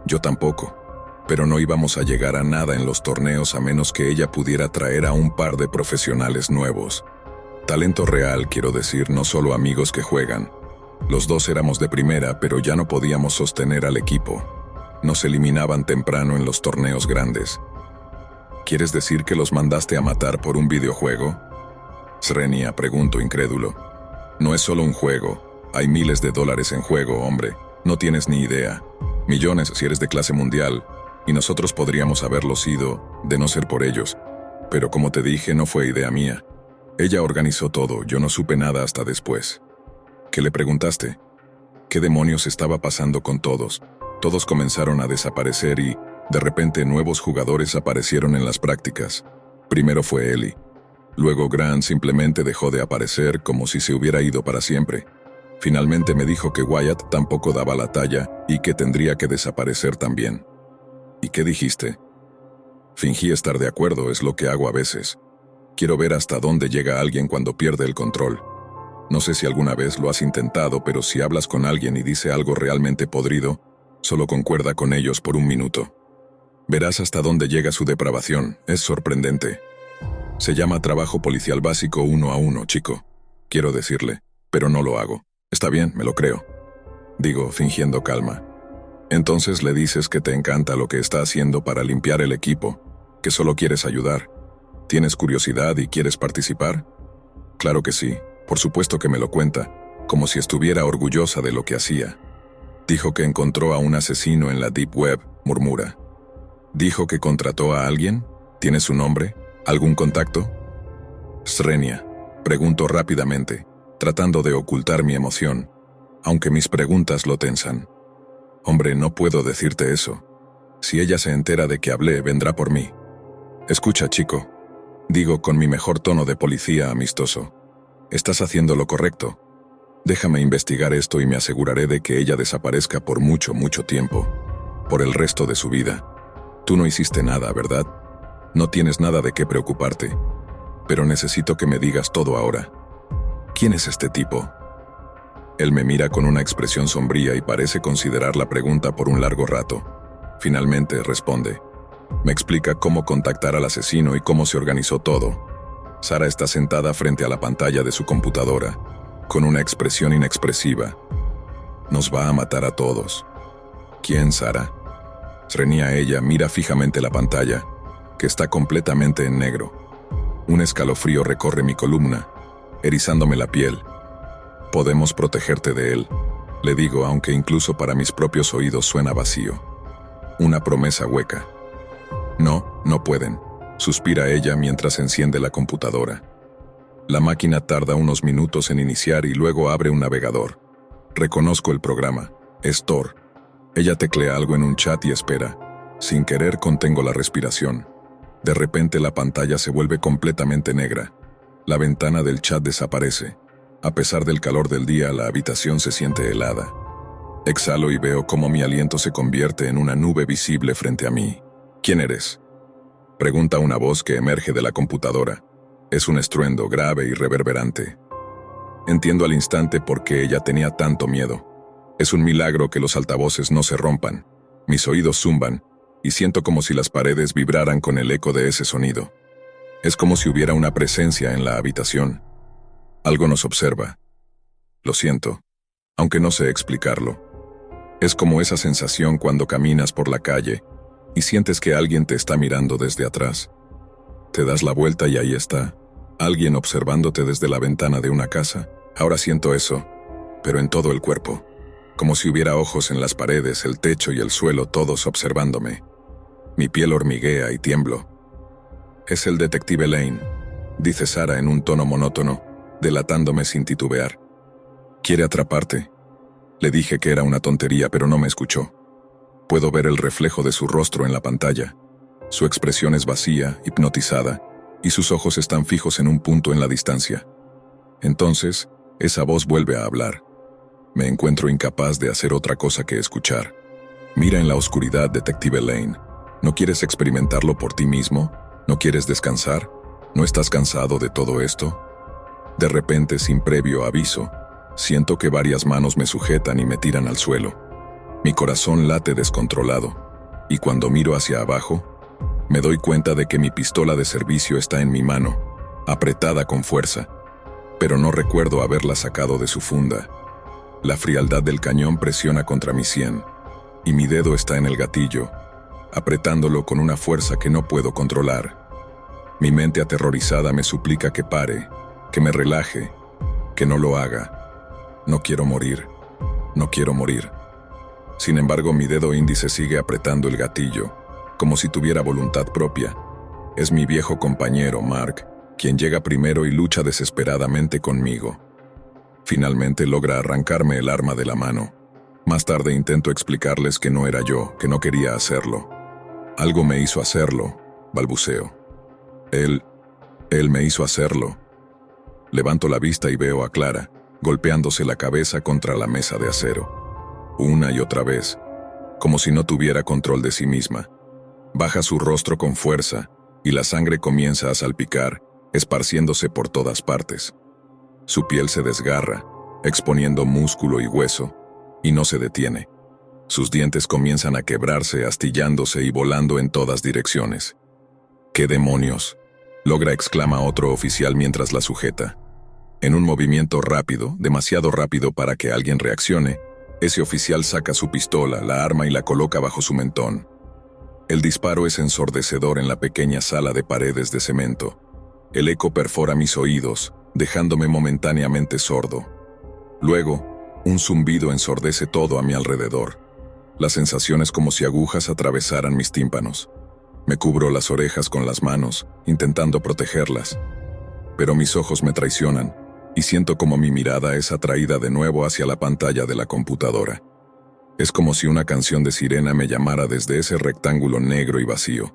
Yo tampoco. Pero no íbamos a llegar a nada en los torneos a menos que ella pudiera traer a un par de profesionales nuevos. Talento real, quiero decir, no solo amigos que juegan. Los dos éramos de primera, pero ya no podíamos sostener al equipo. Nos eliminaban temprano en los torneos grandes. ¿Quieres decir que los mandaste a matar por un videojuego? Srenia, pregunto incrédulo. No es solo un juego. Hay miles de dólares en juego, hombre. No tienes ni idea. Millones si eres de clase mundial. Y nosotros podríamos haberlo sido, de no ser por ellos. Pero como te dije, no fue idea mía. Ella organizó todo, yo no supe nada hasta después. ¿Qué le preguntaste? ¿Qué demonios estaba pasando con todos? Todos comenzaron a desaparecer y, de repente, nuevos jugadores aparecieron en las prácticas. Primero fue Ellie. Luego Grant simplemente dejó de aparecer como si se hubiera ido para siempre. Finalmente me dijo que Wyatt tampoco daba la talla y que tendría que desaparecer también. ¿Y qué dijiste? Fingí estar de acuerdo, es lo que hago a veces. Quiero ver hasta dónde llega alguien cuando pierde el control. No sé si alguna vez lo has intentado, pero si hablas con alguien y dice algo realmente podrido, solo concuerda con ellos por un minuto. Verás hasta dónde llega su depravación, es sorprendente. Se llama trabajo policial básico 1 a 1, chico. Quiero decirle, pero no lo hago. Está bien, me lo creo. Digo, fingiendo calma. Entonces le dices que te encanta lo que está haciendo para limpiar el equipo, que solo quieres ayudar. ¿Tienes curiosidad y quieres participar? Claro que sí, por supuesto que me lo cuenta, como si estuviera orgullosa de lo que hacía. Dijo que encontró a un asesino en la Deep Web, murmura. ¿Dijo que contrató a alguien? ¿Tiene su nombre? ¿Algún contacto? Srenia, pregunto rápidamente, tratando de ocultar mi emoción, aunque mis preguntas lo tensan. Hombre, no puedo decirte eso. Si ella se entera de que hablé, vendrá por mí. Escucha, chico. Digo con mi mejor tono de policía amistoso. Estás haciendo lo correcto. Déjame investigar esto y me aseguraré de que ella desaparezca por mucho, mucho tiempo. Por el resto de su vida. Tú no hiciste nada, ¿verdad? No tienes nada de qué preocuparte. Pero necesito que me digas todo ahora. ¿Quién es este tipo? Él me mira con una expresión sombría y parece considerar la pregunta por un largo rato. Finalmente responde. Me explica cómo contactar al asesino y cómo se organizó todo. Sara está sentada frente a la pantalla de su computadora, con una expresión inexpresiva. Nos va a matar a todos. ¿Quién, Sara? Srenia, ella mira fijamente la pantalla, que está completamente en negro. Un escalofrío recorre mi columna, erizándome la piel. Podemos protegerte de él, le digo, aunque incluso para mis propios oídos suena vacío. Una promesa hueca. No, no pueden, suspira ella mientras enciende la computadora. La máquina tarda unos minutos en iniciar y luego abre un navegador. Reconozco el programa, es Tor. Ella teclea algo en un chat y espera. Sin querer contengo la respiración. De repente la pantalla se vuelve completamente negra. La ventana del chat desaparece. A pesar del calor del día, la habitación se siente helada. Exhalo y veo cómo mi aliento se convierte en una nube visible frente a mí. ¿Quién eres? Pregunta una voz que emerge de la computadora. Es un estruendo grave y reverberante. Entiendo al instante por qué ella tenía tanto miedo. Es un milagro que los altavoces no se rompan. Mis oídos zumban, y siento como si las paredes vibraran con el eco de ese sonido. Es como si hubiera una presencia en la habitación. Algo nos observa. Lo siento, aunque no sé explicarlo. Es como esa sensación cuando caminas por la calle y sientes que alguien te está mirando desde atrás. Te das la vuelta y ahí está, alguien observándote desde la ventana de una casa. Ahora siento eso, pero en todo el cuerpo, como si hubiera ojos en las paredes, el techo y el suelo, todos observándome. Mi piel hormiguea y tiemblo. Es el detective Lane, dice Sara en un tono monótono, delatándome sin titubear. Quiere atraparte. Le dije que era una tontería, pero no me escuchó. Puedo ver el reflejo de su rostro en la pantalla. Su expresión es vacía, hipnotizada, y sus ojos están fijos en un punto en la distancia. Entonces, esa voz vuelve a hablar. Me encuentro incapaz de hacer otra cosa que escuchar. Mira en la oscuridad, detective Lane. ¿No quieres experimentarlo por ti mismo? ¿No quieres descansar? ¿No estás cansado de todo esto? De repente, sin previo aviso, siento que varias manos me sujetan y me tiran al suelo. Mi corazón late descontrolado, y cuando miro hacia abajo, me doy cuenta de que mi pistola de servicio está en mi mano, apretada con fuerza, pero no recuerdo haberla sacado de su funda. La frialdad del cañón presiona contra mi sien, y mi dedo está en el gatillo, apretándolo con una fuerza que no puedo controlar. Mi mente aterrorizada me suplica que pare, que me relaje, que no lo haga. No quiero morir, no quiero morir. Sin embargo, mi dedo índice sigue apretando el gatillo, como si tuviera voluntad propia. Es mi viejo compañero, Mark, quien llega primero y lucha desesperadamente conmigo. Finalmente logra arrancarme el arma de la mano. Más tarde intento explicarles que no era yo, que no quería hacerlo. Algo me hizo hacerlo, balbuceo. Él me hizo hacerlo. Levanto la vista y veo a Clara, golpeándose la cabeza contra la mesa de acero. Una y otra vez, como si no tuviera control de sí misma. Baja su rostro con fuerza, y la sangre comienza a salpicar, esparciéndose por todas partes. Su piel se desgarra, exponiendo músculo y hueso, y no se detiene. Sus dientes comienzan a quebrarse, astillándose y volando en todas direcciones. ¡Qué demonios!, logra exclama otro oficial mientras la sujeta. En un movimiento rápido, demasiado rápido para que alguien reaccione, ese oficial saca su pistola, la arma y la coloca bajo su mentón. El disparo es ensordecedor en la pequeña sala de paredes de cemento. El eco perfora mis oídos, dejándome momentáneamente sordo. Luego, un zumbido ensordece todo a mi alrededor. La sensación es como si agujas atravesaran mis tímpanos. Me cubro las orejas con las manos, intentando protegerlas. Pero mis ojos me traicionan, y siento como mi mirada es atraída de nuevo hacia la pantalla de la computadora. Es como si una canción de sirena me llamara desde ese rectángulo negro y vacío.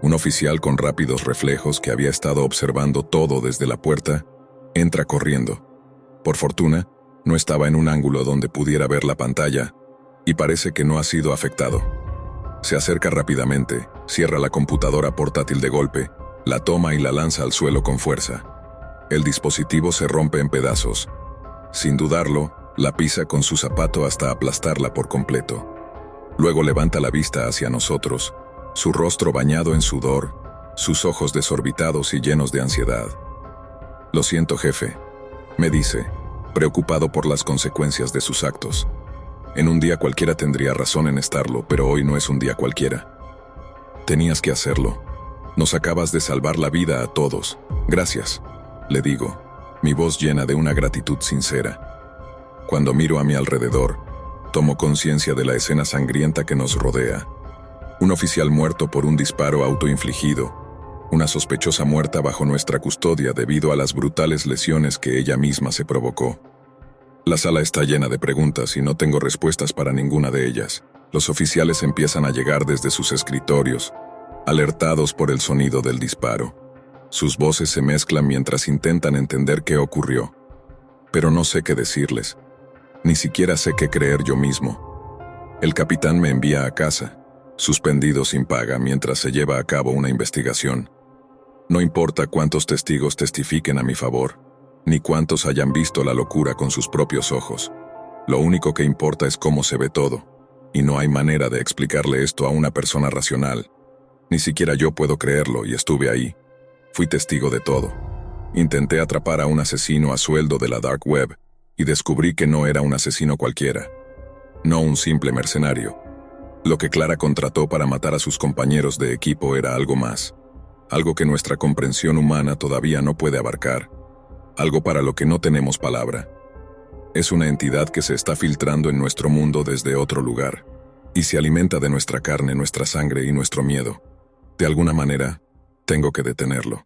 Un oficial con rápidos reflejos que había estado observando todo desde la puerta, entra corriendo. Por fortuna, no estaba en un ángulo donde pudiera ver la pantalla, y parece que no ha sido afectado. Se acerca rápidamente, cierra la computadora portátil de golpe, la toma y la lanza al suelo con fuerza. El dispositivo se rompe en pedazos. Sin dudarlo, la pisa con su zapato hasta aplastarla por completo. Luego levanta la vista hacia nosotros, su rostro bañado en sudor, sus ojos desorbitados y llenos de ansiedad. «Lo siento, jefe», me dice, preocupado por las consecuencias de sus actos. En un día cualquiera tendría razón en estarlo, pero hoy no es un día cualquiera. Tenías que hacerlo. Nos acabas de salvar la vida a todos. Gracias, le digo, mi voz llena de una gratitud sincera. Cuando miro a mi alrededor, tomo conciencia de la escena sangrienta que nos rodea. Un oficial muerto por un disparo autoinfligido, una sospechosa muerta bajo nuestra custodia debido a las brutales lesiones que ella misma se provocó. La sala está llena de preguntas y no tengo respuestas para ninguna de ellas. Los oficiales empiezan a llegar desde sus escritorios, alertados por el sonido del disparo. Sus voces se mezclan mientras intentan entender qué ocurrió. Pero no sé qué decirles. Ni siquiera sé qué creer yo mismo. El capitán me envía a casa, suspendido sin paga mientras se lleva a cabo una investigación. No importa cuántos testigos testifiquen a mi favor, ni cuántos hayan visto la locura con sus propios ojos. Lo único que importa es cómo se ve todo, y no hay manera de explicarle esto a una persona racional. Ni siquiera yo puedo creerlo y estuve ahí. Fui testigo de todo. Intenté atrapar a un asesino a sueldo de la Dark Web, y descubrí que no era un asesino cualquiera. no un simple mercenario. Lo que Clara contrató para matar a sus compañeros de equipo era algo más, algo que nuestra comprensión humana todavía no puede abarcar, algo para lo que no tenemos palabra. Es una entidad que se está filtrando en nuestro mundo desde otro lugar, y se alimenta de nuestra carne, nuestra sangre y nuestro miedo. De alguna manera, tengo que detenerlo.